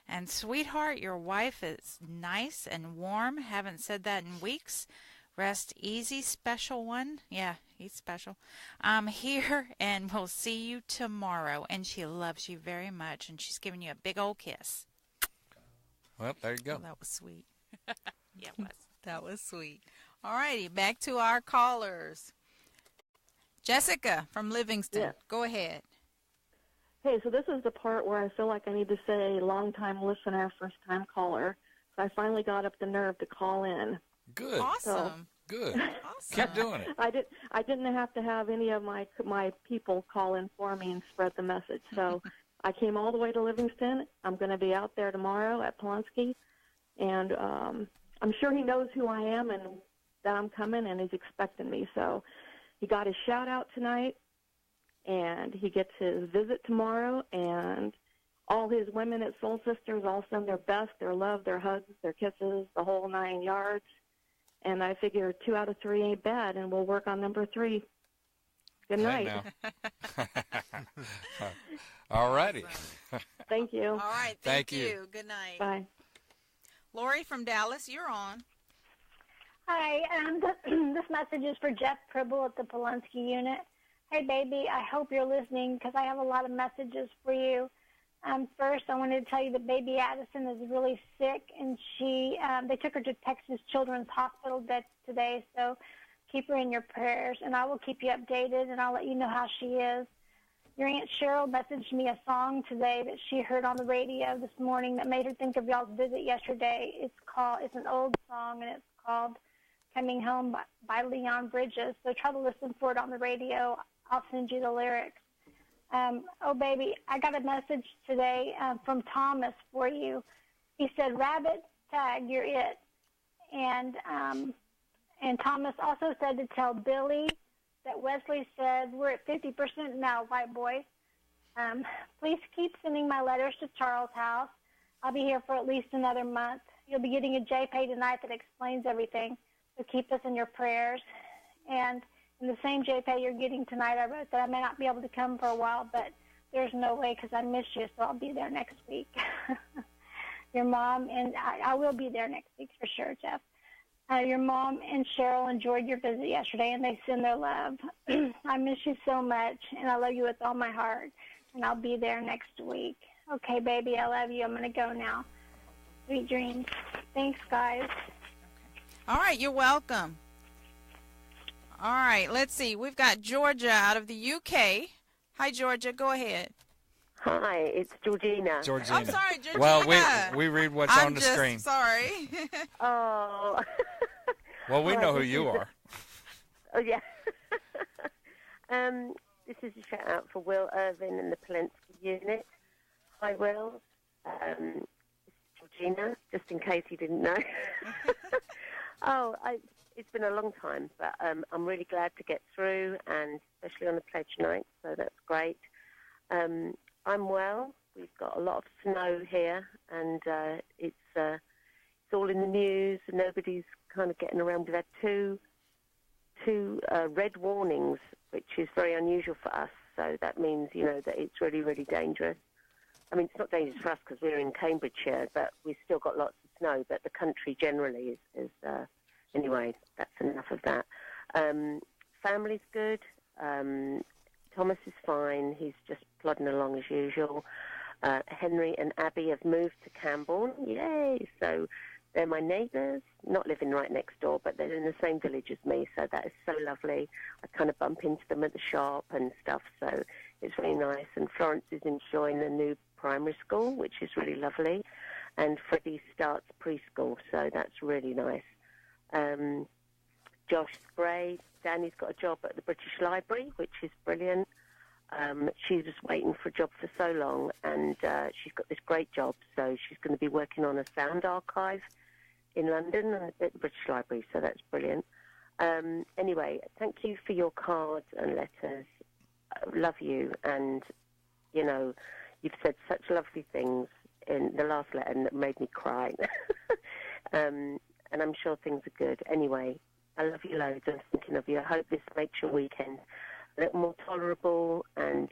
And sweetheart, your wife is nice and warm. Haven't said that in weeks. Rest easy, special one." Yeah, he's special. "I'm here, and we'll see you tomorrow." And she loves you very much, and she's giving you a big old kiss. Well, there you go. Well, that was sweet. Yeah, it was. That was sweet. All righty, back to our callers. Jessica from Livingston, Yeah. Go ahead. Hey, so this is the part where I feel like I need to say long-time listener, first-time caller. So I finally got up the nerve to call in. Good. Awesome. Good. Awesome. Keep doing it. I didn't have to have any of my people call in for me and spread the message. So I came all the way to Livingston. I'm going to be out there tomorrow at Polunsky, and I'm sure he knows who I am and that I'm coming, and he's expecting me. So he got his shout-out tonight, and he gets his visit tomorrow, and all his women at Soul Sisters all send their best, their love, their hugs, their kisses, the whole 9 yards. And I figure 2 out of 3 ain't bad, and we'll work on number 3. Good night. All righty. Thank you. All right, thank you. Good night. Bye. Lori from Dallas, you're on. Hi, this message is for Jeff Pribble at the Polunsky unit. Hey, baby, I hope you're listening because I have a lot of messages for you. First, I wanted to tell you that baby Addison is really sick, and they took her to Texas Children's Hospital today, so keep her in your prayers, and I will keep you updated, and I'll let you know how she is. Your Aunt Cheryl messaged me a song today that she heard on the radio this morning that made her think of y'all's visit yesterday. It's an old song, and it's called Coming Home by Leon Bridges. So try to listen for it on the radio. I'll send you the lyrics. Oh, baby, I got a message today from Thomas for you. He said, Rabbit, tag, you're it. And Thomas also said to tell Billy that Wesley said, we're at 50% now, white boy. Please keep sending my letters to Charles' house. I'll be here for at least another month. You'll be getting a JPay tonight that explains everything, so keep us in your prayers. And in the same JPay you're getting tonight, I wrote that I may not be able to come for a while, but there's no way because I miss you, so I'll be there next week. Your mom, and I will be there next week for sure, Jeff. Your mom and Cheryl enjoyed your visit yesterday, and they send their love. I miss you so much, and I love you with all my heart, and I'll be there next week. Okay, baby, I love you. I'm going to go now. Sweet dreams. Thanks, guys. All right, you're welcome. All right, let's see. We've got Georgia out of the UK. Hi, Georgia. Go ahead. Hi, it's Georgina. Georgina. I'm sorry, Georgina. Well, we read what's on the screen. I'm sorry. Oh. Well, we know who you are. Oh, yeah. This is a shout-out for Will Irvin and the Polensky unit. Hi, Will. This is Georgina, just in case you didn't know. It's been a long time, but I'm really glad to get through, and especially on the pledge night, so that's great. I'm well. We've got a lot of snow here, and it's all in the news. Nobody's kind of getting around. We've had two red warnings, which is very unusual for us. So that means, that it's really, really dangerous. I mean, it's not dangerous for us because we're in Cambridgeshire, but we've still got lots of snow. But the country generally is anyway, that's enough of that. Family's good. Thomas is fine. He's just plodding along as usual. Henry and Abby have moved to Camborne. Yay! So they're my neighbours, not living right next door, but they're in the same village as me, so that is so lovely. I kind of bump into them at the shop and stuff, so it's really nice. And Florence is enjoying the new primary school, which is really lovely. And Freddie starts preschool, so that's really nice. Josh Spray, Danny's got a job at the British Library, which is brilliant. She's just waiting for a job for so long, and she's got this great job, so she's going to be working on a sound archive in London and at the British Library, so that's brilliant. Anyway, thank you for your cards and letters. I love you, and, you've said such lovely things in the last letter that made me cry. And I'm sure things are good. Anyway, I love you loads. I'm thinking of you. I hope this makes your weekend a little more tolerable, and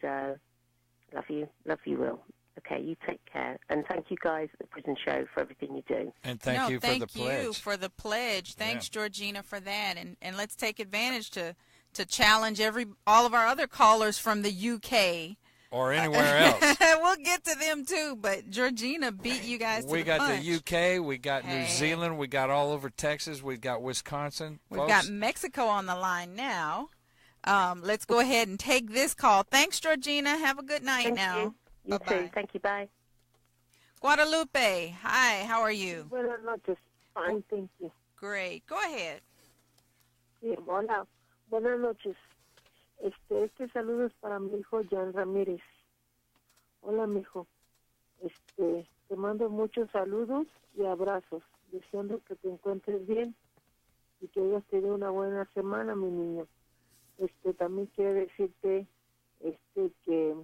love you, Will. Okay, you take care, and thank you guys at the Prison Show for everything you do. And thank you for the pledge. Thank you for the pledge. Thanks, Georgina, for that, and let's take advantage to challenge all of our other callers from the UK. Or anywhere else. We'll get to them too, but Georgina beat you guys to the punch. We got the UK, we got New Zealand, we got all over Texas, we got Wisconsin. We've got Mexico on the line now. Let's go ahead and take this call. Thanks, Georgina. Have a good night now. You too. Thank you. Bye. Guadalupe, hi. How are you? Buenas noches. Fine, thank you. Great. Go ahead. Sí, hola. Buenas noches. Este saludo es para mi hijo Jan Ramírez. Hola, mijo. Te mando muchos saludos y abrazos, deseando que te encuentres bien y que hayas tenido una buena semana, mi niño. También quiero decirte que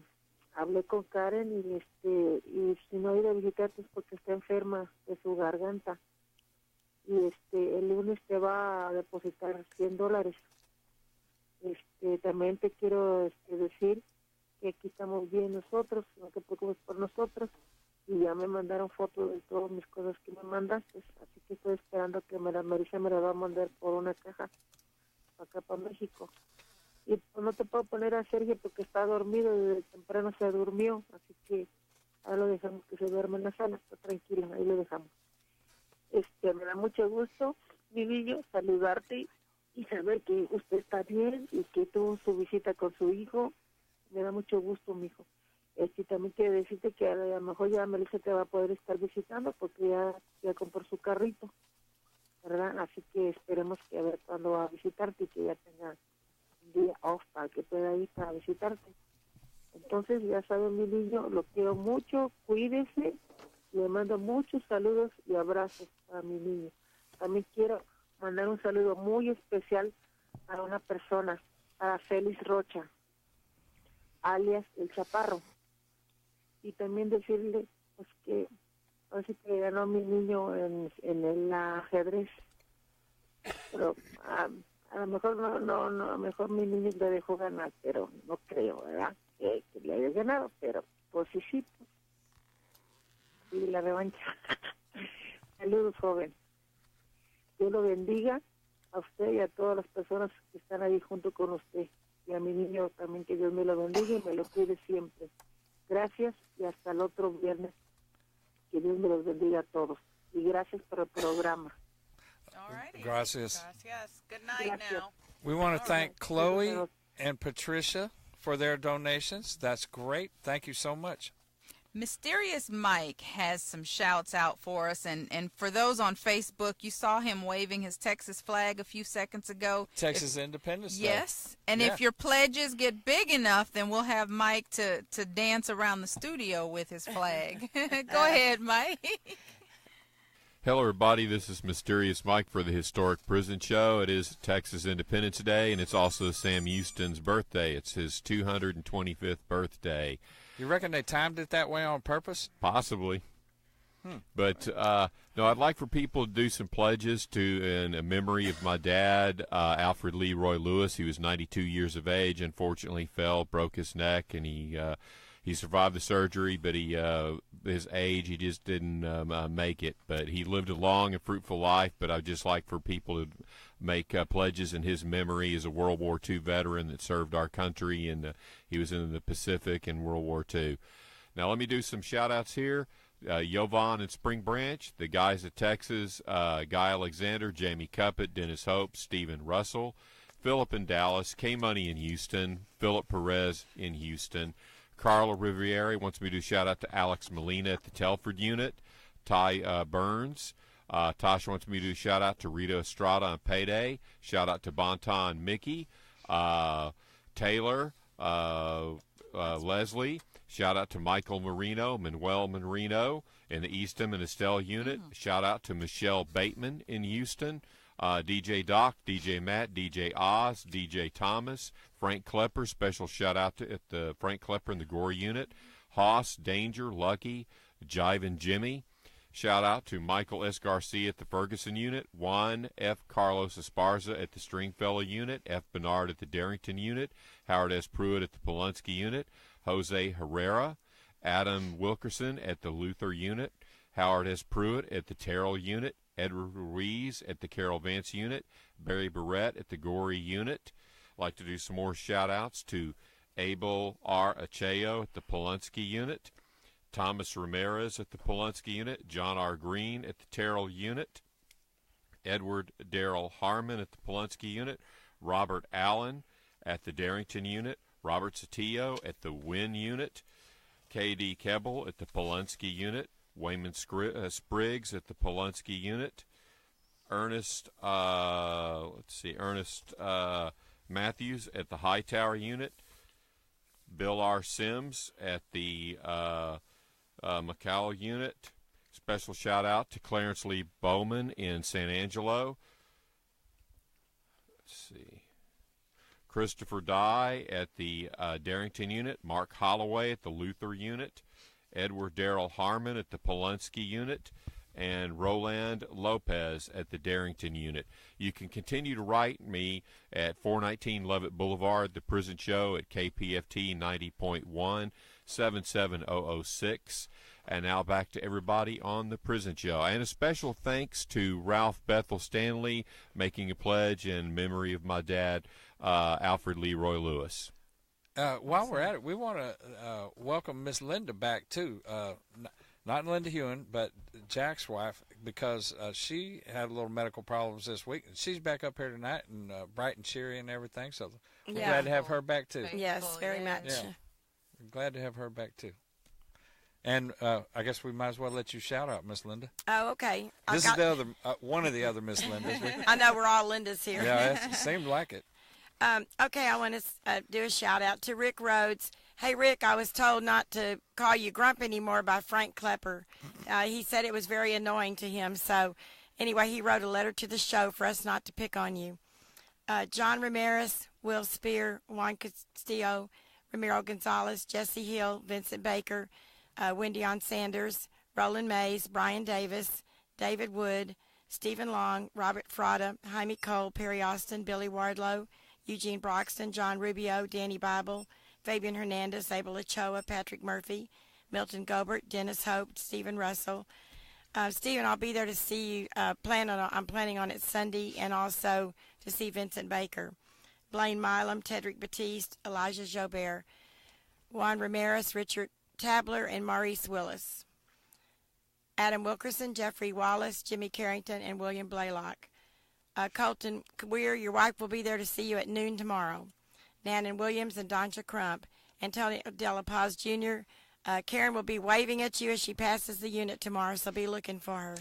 hablé con Karen y si no ha ido a visitarte es porque está enferma de su garganta. Y el lunes te va a depositar $100. También te quiero decir que aquí estamos bien nosotros, no te preocupes por nosotros, y ya me mandaron fotos de todas mis cosas que me mandaste, así que estoy esperando que Marisa me la va a mandar por una caja acá para México. Y pues no te puedo poner a Sergio porque está dormido, desde temprano se durmió, así que ahí lo dejamos que se duerma en la sala, está tranquila, ahí lo dejamos. Me da mucho gusto, mi niño, saludarte y saber que usted está bien y que tuvo su visita con su hijo. Me da mucho gusto, mijo. También quiero decirte que a lo mejor ya Melissa te va a poder estar visitando porque ya compró su carrito, ¿verdad? Así que esperemos que a ver cuándo va a visitarte y que ya tenga un día off para que pueda ir para visitarte. Entonces, ya saben, mi niño, lo quiero mucho, cuídese, le mando muchos saludos y abrazos a mi niño. También quiero mandar un saludo muy especial a una persona, a Félix Rocha, alias El Chaparro. Y también decirle pues que así que ganó mi niño en el ajedrez, pero a lo mejor no, a lo mejor mi niño le dejó ganar, pero no creo, ¿verdad? Que le haya ganado, pero pues sí, y la revancha. Saludos, joven. Dios lo bendiga a usted y a todas las personas que están ahí junto con usted, y a mi niño también, que Dios me lo bendiga y me lo cuide siempre. Gracias y hasta el otro viernes. Que Dios me los bendiga a todos. Y gracias por el programa. Gracias. Good night now. We want to thank Chloe and Patricia for their donations. That's great. Thank you so much. Mysterious Mike has some shouts out for us, and for those on Facebook, you saw him waving his Texas flag a few seconds ago. Texas Independence Day. Yes, and if your pledges get big enough, then we'll have Mike to dance around the studio with his flag. Go ahead, Mike. Hello, everybody. This is Mysterious Mike for the Historic Prison Show. It is Texas Independence Day, and it's also Sam Houston's birthday. It's his 225th birthday. You reckon they timed it that way on purpose? Possibly. But, no, I'd like for people to do some pledges in a memory of my dad, Alfred Leroy Lewis. He was 92 years of age. Unfortunately, fell, broke his neck, and he survived the surgery, but his age, he just didn't make it. But he lived a long and fruitful life, but I'd just like for people to make pledges in his memory as a World War II veteran that served our country, and he was in the Pacific in World War II. Now let me do some shout-outs here. Yovan and Spring Branch, the guys at Texas, Guy Alexander, Jamie Cuppett, Dennis Hope, Stephen Russell, Philip in Dallas, K-Money in Houston, Philip Perez in Houston. Carla Riviere wants me to do shout-out to Alex Molina at the Telford unit, Ty Burns. Tasha wants me to do shout-out to Rita Estrada on payday. Shout-out to Bonton Mickey. Taylor, Leslie. Shout-out to Michael Marino, Manuel Marino in the Eastham and Estelle unit. Shout-out to Michelle Bateman in Houston. DJ Doc, DJ Matt, DJ Oz, DJ Thomas, Frank Klepper. Special shout-out to the Frank Klepper in the Gore unit. Hoss, Danger, Lucky, Jive and Jimmy. Shout-out to Michael S. Garcia at the Ferguson unit, Juan F. Carlos Esparza at the Stringfellow unit, F. Bernard at the Darrington unit, Howard S. Pruitt at the Polunsky unit, Jose Herrera, Adam Wilkerson at the Luther unit, Howard S. Pruitt at the Terrell unit, Edward Ruiz at the Carol Vance unit, Barry Barrett at the Gorey unit. I'd like to do some more shout-outs to Abel R. Acheo at the Polunsky unit, Thomas Ramirez at the Polunsky unit, John R. Green at the Terrell unit, Edward Darrell Harmon at the Polunsky unit, Robert Allen at the Darrington unit, Robert Satillo at the Wynn unit, K.D. Keble at the Polunsky unit, Wayman Spriggs at the Polunsky unit, Ernest Matthews at the Hightower unit, Bill R. Sims at the McCall unit. Special shout out to Clarence Lee Bowman in San Angelo. Let's see. Christopher Dye at the Darrington unit. Mark Holloway at the Luther unit. Edward Darrell Harmon at the Polunsky unit. And Roland Lopez at the Darrington unit. You can continue to write me at 419 Leavitt Boulevard, The Prison Show at KPFT 90.1 77006. And now back to everybody on The Prison Show. And a special thanks to Ralph Bethel Stanley making a pledge in memory of my dad, Alfred Leroy Lewis. While we're at it, we want to welcome Miss Linda back, too. Not Linda Hewen, but Jack's wife, because she had a little medical problems this week. She's back up here tonight and bright and cheery and everything. So we're glad to have her back too. Yes, very much. Yeah, we're glad to have her back too. And I guess we might as well let you shout out, Miss Linda. Oh, okay. This is the other one of the other Miss Lindas. I know we're all Lindas here. Yeah, it seemed like it. Okay, I want to do a shout out to Rick Rhodes. Hey, Rick, I was told not to call you Grump anymore by Frank Klepper. He said it was very annoying to him. So, anyway, he wrote a letter to the show for us not to pick on you. John Ramirez, Will Spear, Juan Castillo, Ramiro Gonzalez, Jesse Hill, Vincent Baker, Wendy on Sanders, Roland Mays, Brian Davis, David Wood, Stephen Long, Robert Frada, Jaime Cole, Perry Austin, Billy Wardlow, Eugene Broxton, John Rubio, Danny Bible, Fabian Hernandez, Abel Ochoa, Patrick Murphy, Milton Gobert, Dennis Hope, Stephen Russell. Stephen, I'll be there to see you. I'm planning on it Sunday, and also to see Vincent Baker. Blaine Milam, Tedrick Batiste, Elijah Jobert, Juan Ramirez, Richard Tabler, and Maurice Willis. Adam Wilkerson, Jeffrey Wallace, Jimmy Carrington, and William Blaylock. Colton Weir, your wife will be there to see you at noon tomorrow. Nannon Williams and Donja Crump. Antonio De La Paz Jr., Karen will be waving at you as she passes the unit tomorrow, so be looking for her.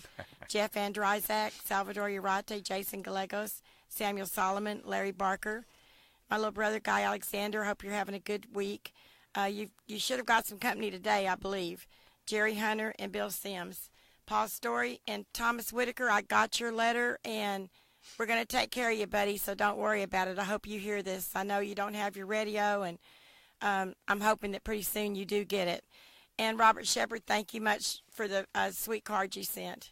Jeff Andrizak, Salvador Urate, Jason Gallegos, Samuel Solomon, Larry Barker. My little brother, Guy Alexander, hope you're having a good week. You should have got some company today, I believe. Jerry Hunter and Bill Sims. Paul Story and Thomas Whitaker, I got your letter, and we're going to take care of you, buddy, so don't worry about it. I hope you hear this. I know you don't have your radio, and I'm hoping that pretty soon you do get it. And Robert Shepard, thank you much for the sweet card you sent.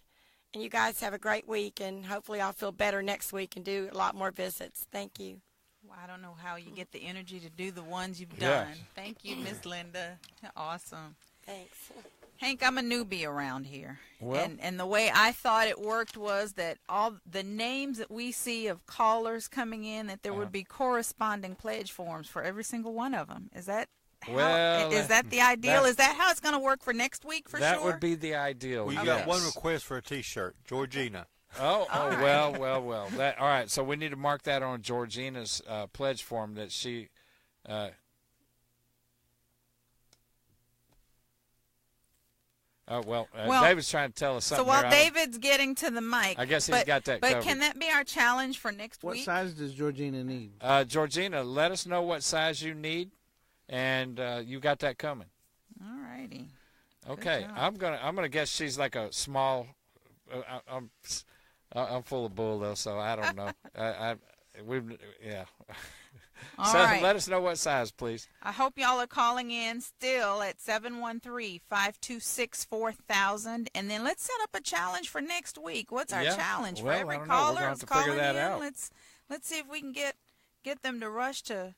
And you guys have a great week, and hopefully I'll feel better next week and do a lot more visits. Thank you. Well, I don't know how you get the energy to do the ones you've done. Thank you, Miss Linda. Awesome. Thanks. Hank, I'm a newbie around here. Well, and the way I thought it worked was that all the names that we see of callers coming in, that there would be corresponding pledge forms for every single one of them. Is that is that the ideal? Is that how it's going to work for next week for sure? That would be the ideal. Well, you got one request for a T-shirt, Georgina. Oh, right. well. That all right. So we need to mark that on Georgina's pledge form that she. Well, David's trying to tell us something. So while David's getting to the mic, I guess he's got that covered. But can that be our challenge for next week? What size does Georgina need? Georgina, let us know what size you need, and you got that coming. All righty. Okay, I'm gonna guess she's like a small. I'm full of bull though, so I don't know. All so right. Let us know what size, please. I hope y'all are calling in still at 713-526-4000, and then let's set up a challenge for next week. What's our challenge for every caller who's calling in? Out. Let's see if we can get them to rush to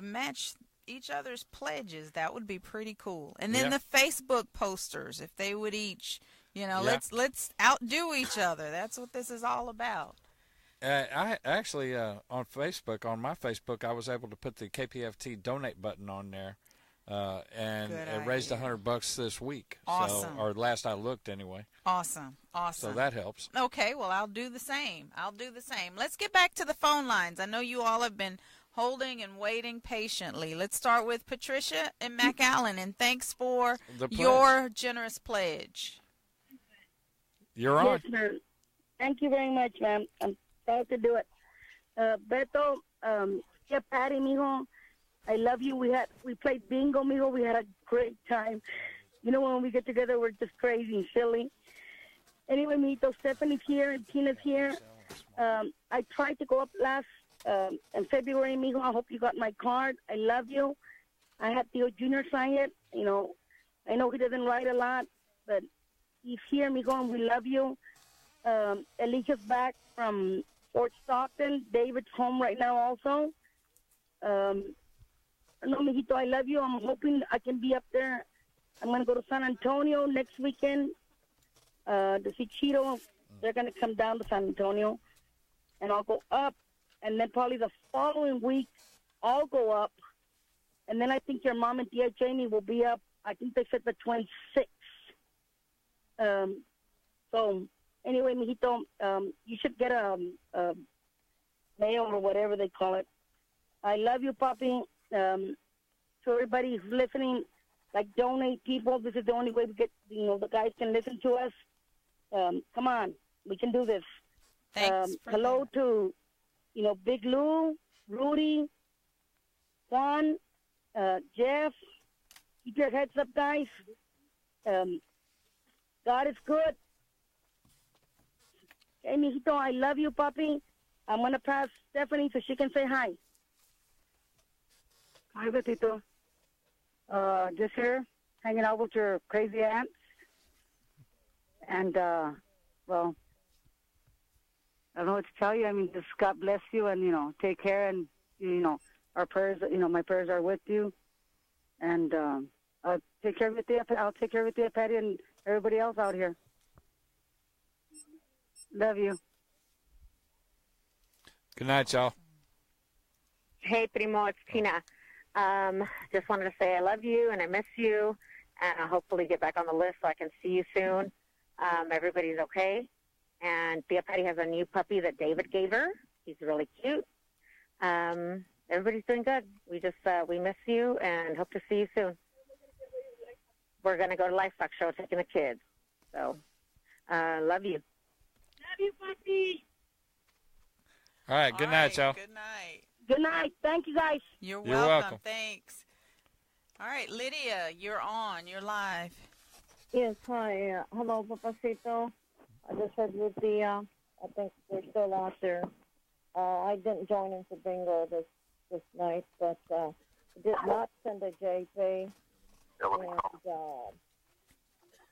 match each other's pledges. That would be pretty cool. And then the Facebook posters, if they would each, let's outdo each other. That's what this is all about. I actually on Facebook, on my Facebook, I was able to put the KPFT donate button on there, and it raised $100 this week. Awesome. So, or last I looked, anyway. Awesome. So that helps. Okay, well, I'll do the same. Let's get back to the phone lines. I know you all have been holding and waiting patiently. Let's start with Patricia and McAllen, and thanks for your generous pledge. You're on. Yes, ma'am. Thank you very much, ma'am. I'm proud to do it. Beto, Patty, mijo, I love you. We played bingo, mijo. We had a great time. You know, when we get together, we're just crazy and silly. Anyway, mijito, Stephanie's here and Tina's here. I tried to go up last in February, mijo. I hope you got my card. I love you. I had Theo Jr. sign it. You know, I know he doesn't write a lot, but he's here, mijo, and we love you. Alicia's back from Fort Stockton. David's home right now also. No, mijito, I love you. I'm hoping I can be up there. I'm going to go to San Antonio next weekend to see Cheeto. They're going to come down to San Antonio, and I'll go up. And then probably the following week, I'll go up. And then I think your mom and Tia Jamie will be up. I think they said the 26th. So anyway, mijito, you should get a mail or whatever they call it. I love you, papi. To everybody who's listening, like, donate, people. This is the only way we get, the guys can listen to us. Come on, we can do this. Thanks. Hello to, Big Lou, Rudy, Juan, Jeff. Keep your heads up, guys. God is good. Hey, mijito, I love you, papi. I'm going to pass Stephanie so she can say hi. Hi, Betito. Just here, hanging out with your crazy aunts. And, well, I don't know what to tell you. I mean, just God bless you and, take care. And, our prayers, my prayers are with you. And I'll take care of you, Patty, and everybody else out here. Love you. Good night, y'all. Hey, Primo, it's Tina. Just wanted to say I love you and I miss you, and I'll hopefully get back on the list so I can see you soon. Everybody's okay. And Tia Patty has a new puppy that David gave her. He's really cute. Everybody's doing good. We miss you and hope to see you soon. We're going to go to Livestock Show taking the kids. So, love you. Love you, puppy. All right, good night, y'all. Good night. Good night. Thank you, guys. You're welcome. welcome. Thanks. All right, Lydia, you're on. You're live. Yes, hi. Hello, Papacito. I just heard Lucia. I think they're still out there. I didn't join in for bingo this night, but I did not send a JP. And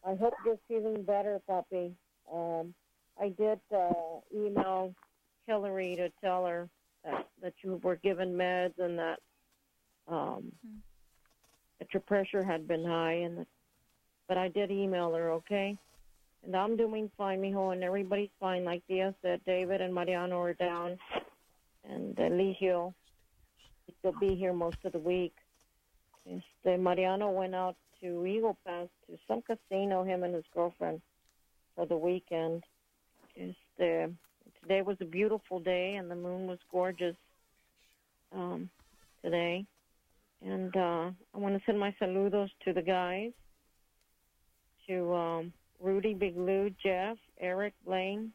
I hope you're feeling better, puppy. I did email Hillary to tell her that you were given meds and that your pressure had been high, but I did email her, okay? And I'm doing fine, mijo, and everybody's fine. Like Dia said, David and Mariano are down, and Eligio will be here most of the week. Mariano went out to Eagle Pass to some casino, him and his girlfriend, for the weekend. Today was a beautiful day, and the moon was gorgeous today. And I want to send my saludos to the guys, to Rudy, Big Lou, Jeff, Eric, Blaine,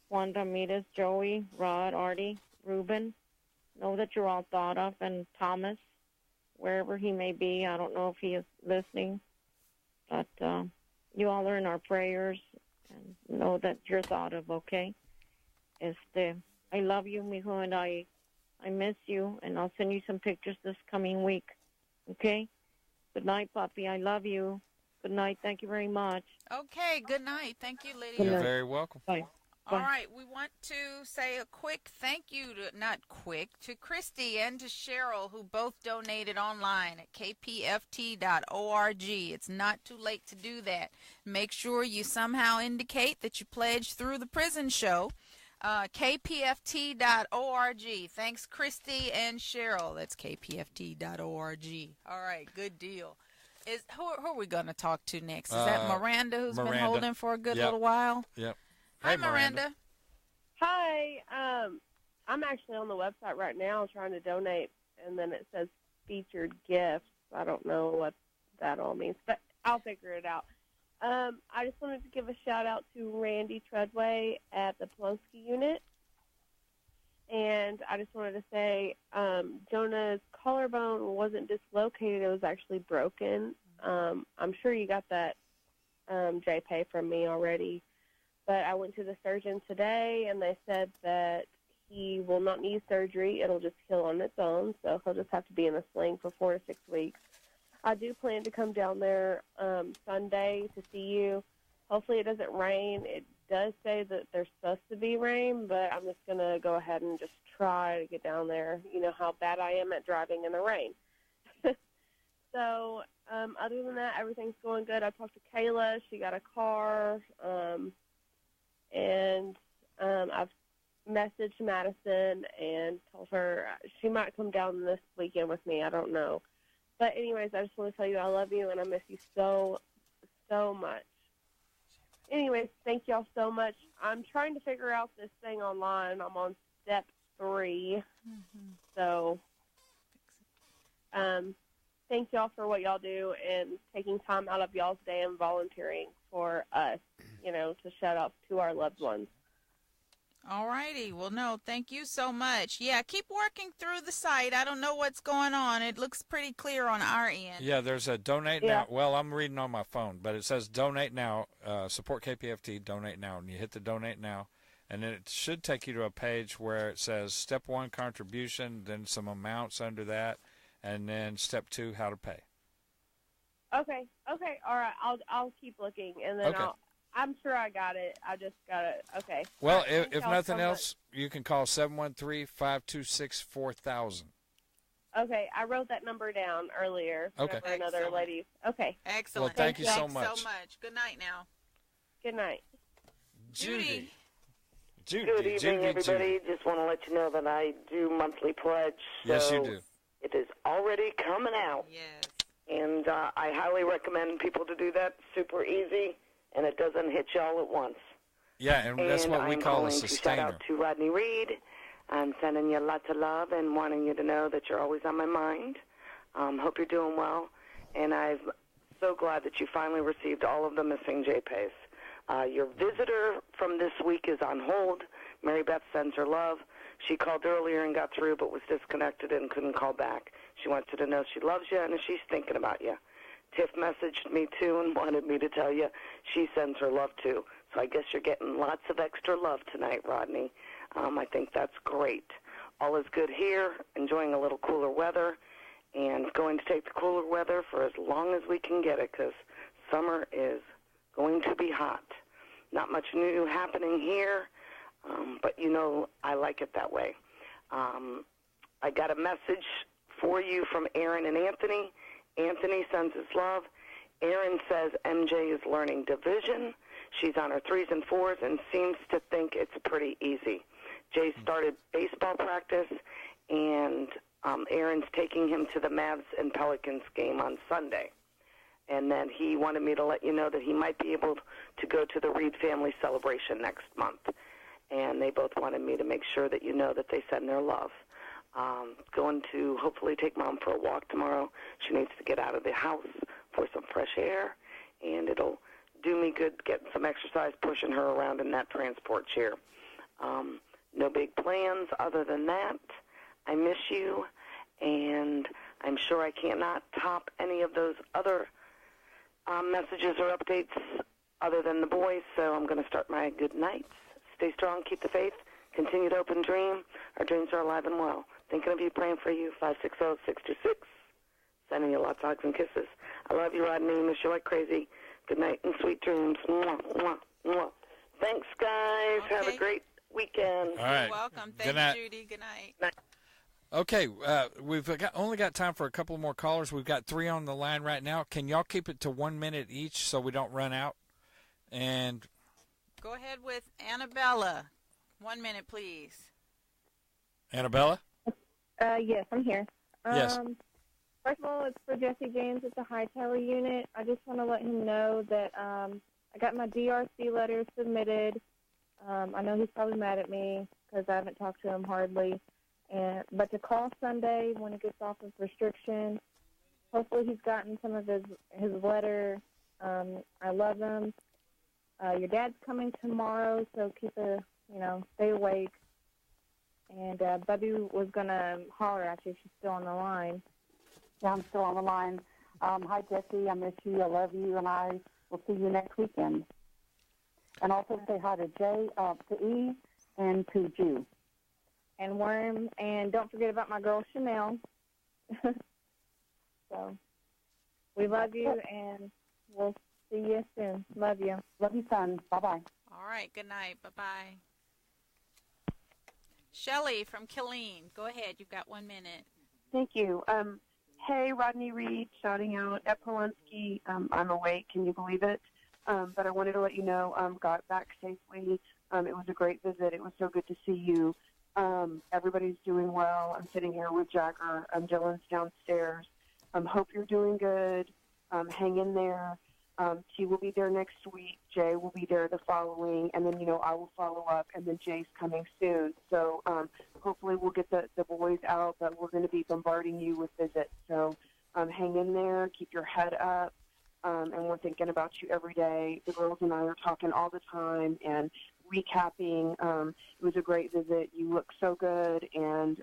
Juan Ramirez, Joey, Rod, Artie, Ruben. Know that you're all thought of, and Thomas, wherever he may be. I don't know if he is listening, but you all are in our prayers, and know that you're thought of, okay? I love you, mijo, and I miss you, and I'll send you some pictures this coming week, okay? Good night, Papi. I love you. Good night. Thank you very much. Okay, good night. Thank you, Lydia. You're very welcome. Bye. All right, we want to say a quick thank you to Christy and to Cheryl, who both donated online at kpft.org. It's not too late to do that. Make sure you somehow indicate that you pledged through the prison show. kpft.org. Thanks, Christy and Cheryl. That's kpft.org. All right, good deal. Who are we going to talk to next? Is that Miranda, who's been holding for a good little while? Yep. Hi, Hey, Miranda. Hi. I'm actually on the website right now trying to donate, and then it says featured gifts. I don't know what that all means, but I'll figure it out. I just wanted to give a shout-out to Randy Treadway at the Polonsky unit. And I just wanted to say Jonah's collarbone wasn't dislocated. It was actually broken. I'm sure you got that JPay from me already. But I went to the surgeon today, and they said that he will not need surgery. It'll just heal on its own, so he'll just have to be in a sling for 4 to 6 weeks. I do plan to come down there Sunday to see you. Hopefully it doesn't rain. It does say that there's supposed to be rain, but I'm just going to go ahead and just try to get down there. You know how bad I am at driving in the rain. So other than that, everything's going good. I talked to Kayla. She got a car. And I've messaged Madison and told her she might come down this weekend with me. I don't know. But anyways, I just want to tell you I love you and I miss you so, so much. anyways, thank y'all so much. I'm trying to figure out this thing online. I'm on step 3. So, thank y'all for what y'all do and taking time out of y'all's day and volunteering for us, to shout out to our loved ones. All righty. Well, no, thank you so much. Yeah, keep working through the site. I don't know what's going on. It looks pretty clear on our end. Yeah, there's a donate now. Well, I'm reading on my phone, but it says donate now, support KPFT, donate now. And you hit the donate now, and then it should take you to a page where it says step 1, contribution, then some amounts under that, and then step 2, how to pay. Okay. All right. I'll keep looking, and then I'm sure I got it. I just got it. Okay. Well, right, if nothing else, you can call 713-526-4000. Okay, I wrote that number down earlier. Okay. For another lady. Okay. Excellent. Well, thank you so much. Thanks so much. Good night now. Good night. Judy. Good evening, everybody. Just want to let you know that I do monthly pledge. So Yes, you do. It is already coming out. Yes. And I highly recommend people to do that. Super easy, and it doesn't hit you all at once. Yeah, and that's what we call a sustainer. Shout out to Rodney Reed. I'm sending you lots of love and wanting you to know that you're always on my mind. Hope you're doing well. And I'm so glad that you finally received all of the missing JPays. Your visitor from this week is on hold. Mary Beth sends her love. She called earlier and got through but was disconnected and couldn't call back. She wants you to know she loves you and she's thinking about you. Tiff messaged me, too, and wanted me to tell you she sends her love, too. So I guess you're getting lots of extra love tonight, Rodney. I think that's great. All is good here, enjoying a little cooler weather, and going to take the cooler weather for as long as we can get it, because summer is going to be hot. Not much new happening here, but I like it that way. I got a message for you from Aaron and Anthony. Anthony sends his love. Aaron says MJ is learning division. She's on her 3s and 4s and seems to think it's pretty easy. Jay started baseball practice, and Aaron's taking him to the Mavs and Pelicans game on Sunday. And then he wanted me to let you know that he might be able to go to the Reed family celebration next month. And they both wanted me to make sure that you know that they send their love. Going to hopefully take Mom for a walk tomorrow. She needs to get out of the house for some fresh air, and it'll do me good getting some exercise, pushing her around in that transport chair. No big plans other than that. I miss you, and I'm sure I cannot top any of those other messages or updates other than the boys, so I'm going to start my good nights. Stay strong, keep the faith, continue to open dream. Our dreams are alive and well. Thinking of you, praying for you, 560-626. Sending you lots of hugs and kisses. I love you, Rodney. Miss you like crazy. Good night and sweet dreams. Mwah, mwah, mwah. Thanks, guys. Okay. Have a great weekend. All right. You're welcome. Good Thanks, night. Judy. Good night. Okay, we've only got time for a couple more callers. We've got 3 on the line right now. Can y'all keep it to 1 minute each so we don't run out? And go ahead with Annabella. 1 minute, please. Annabella? Yes, I'm here. Yes. First of all, it's for Jesse James at the Hightower unit. I just want to let him know that I got my DRC letter submitted. I know he's probably mad at me because I haven't talked to him hardly. But to call Sunday when he gets off of restriction, hopefully he's gotten some of his letter. I love him. Your dad's coming tomorrow, so stay awake. And Bubby was going to holler at you if she's still on the line. Yeah, I'm still on the line. Hi, Jesse. I miss you. I love you, and I will see you next weekend. And also say hi to Jay, to E, and to Jew. And Worm, and don't forget about my girl Chanel. So, we love you, and we'll see you soon. Love you. Love you, son. Bye-bye. All right. Good night. Bye-bye. Shelley from Killeen. Go ahead. You've got 1 minute. Thank you. Hey, Rodney Reed, shouting out at Polanski. I'm awake. Can you believe it? But I wanted to let you know got back safely. It was a great visit. It was so good to see you. Everybody's doing well. I'm sitting here with Jagger. Dylan's downstairs. Hope you're doing good. Hang in there. T will be there next week. Jay will be there the following, and then, I will follow up, and then Jay's coming soon. So hopefully we'll get the boys out, but we're going to be bombarding you with visits. So hang in there, keep your head up, and we're thinking about you every day. The girls and I are talking all the time and recapping. It was a great visit. You look so good, and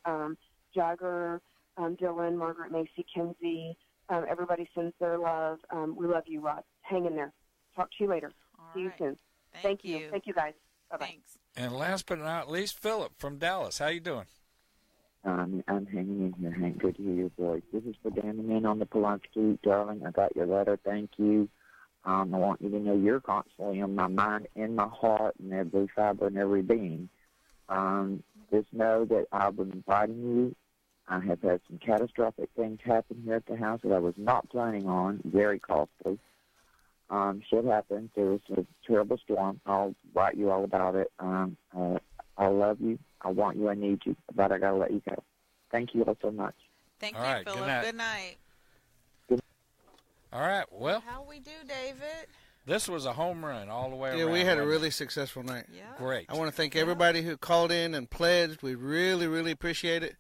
Jagger, Dylan, Margaret, Macy, Kinsey, everybody sends their love. We love you, Rod. Hang in there. Talk to you later. See you soon. Thank you. Thank you, guys. Bye-bye. Thanks. And last but not least, Philip from Dallas. How you doing? I'm hanging in here, Hank. Good to hear your voice. This is for Dan the Man on the Polanski. Darling, I got your letter. Thank you. I want you to know you're constantly on my mind, in my heart, and every fiber and every being. Just know that I've been inviting you. I have had some catastrophic things happen here at the house that I was not planning on, very costly. Shit happened. There was a terrible storm. I'll write you all about it. I love you. I want you. I need you. But I got to let you go. Thank you all so much. Thank all you, right, Philip. good night. All right, well. How we do, David? This was a home run all the way around. Yeah, we had a really successful night. Yeah. Great. I want to thank everybody who called in and pledged. We really, really appreciate it.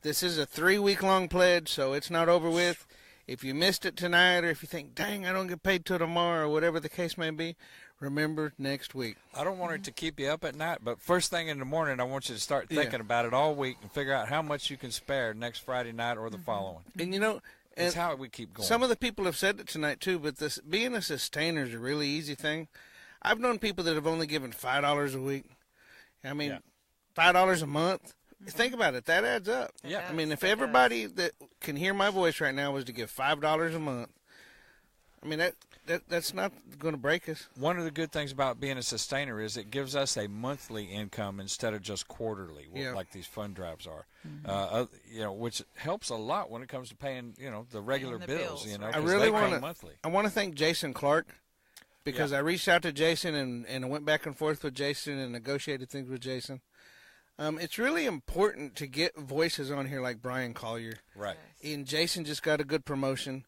This is a 3-week-long pledge, so it's not over with. If you missed it tonight, or if you think, dang, I don't get paid till tomorrow, or whatever the case may be, remember next week. I don't want it to keep you up at night, but first thing in the morning, I want you to start thinking about it all week and figure out how much you can spare next Friday night or the following. And it's how we keep going. Some of the people have said it tonight too, but this being a sustainer is a really easy thing. I've known people that have only given $5 a week. I mean, $5 a month. Think about it. That adds up. Yeah. I mean, if everybody that can hear my voice right now was to give $5 a month, I mean, that's not going to break us. One of the good things about being a sustainer is it gives us a monthly income instead of just quarterly, like these fund drives are. Which helps a lot when it comes to paying, the regular bills. I really want to thank Jason Clark, because I reached out to Jason and I went back and forth with Jason and negotiated things with Jason. It's really important to get voices on here like Bryan Collier. Right. And Jason just got a good promotion.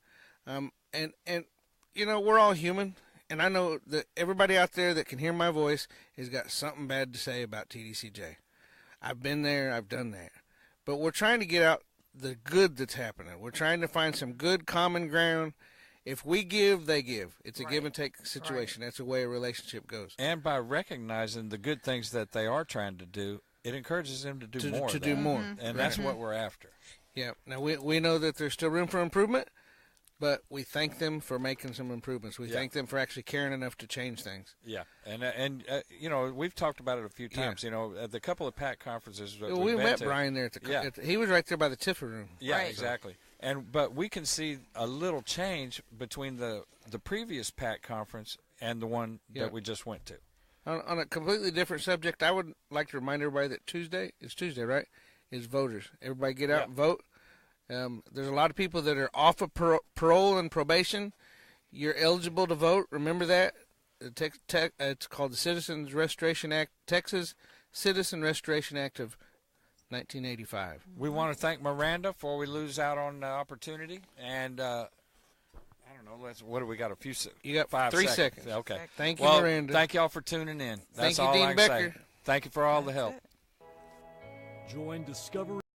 We're all human, and I know that everybody out there that can hear my voice has got something bad to say about TDCJ. I've been there, I've done that. But we're trying to get out the good that's happening. We're trying to find some good common ground. If we give, they give. It's a give and take situation. That's the way a relationship goes. And by recognizing the good things that they are trying to do, it encourages them to do more. To do more. And that's what we're after. Yeah. Now, we know that there's still room for improvement, but we thank them for making some improvements. We thank them for actually caring enough to change things. Yeah. And we've talked about it a few times. At the couple of PAC conferences that we met Bryan there. He was right there by the Tiffany room. Yeah, exactly. But we can see a little change between the previous PAC conference and the one that we just went to. On a completely different subject, I would like to remind everybody that Tuesday, right, is voters. Everybody get out and vote. There's a lot of people that are off of parole and probation. You're eligible to vote. Remember that. It's called the Citizens Restoration Act, Texas Citizen Restoration Act of 1985. We want to thank Miranda before we lose out on the opportunity. And what do we got? You got 5 3 seconds. Okay. Thank you, Miranda. Thank y'all for tuning in. That's thank you, all Dean I can Becker. say. Thank you for all the help. Join Discovery.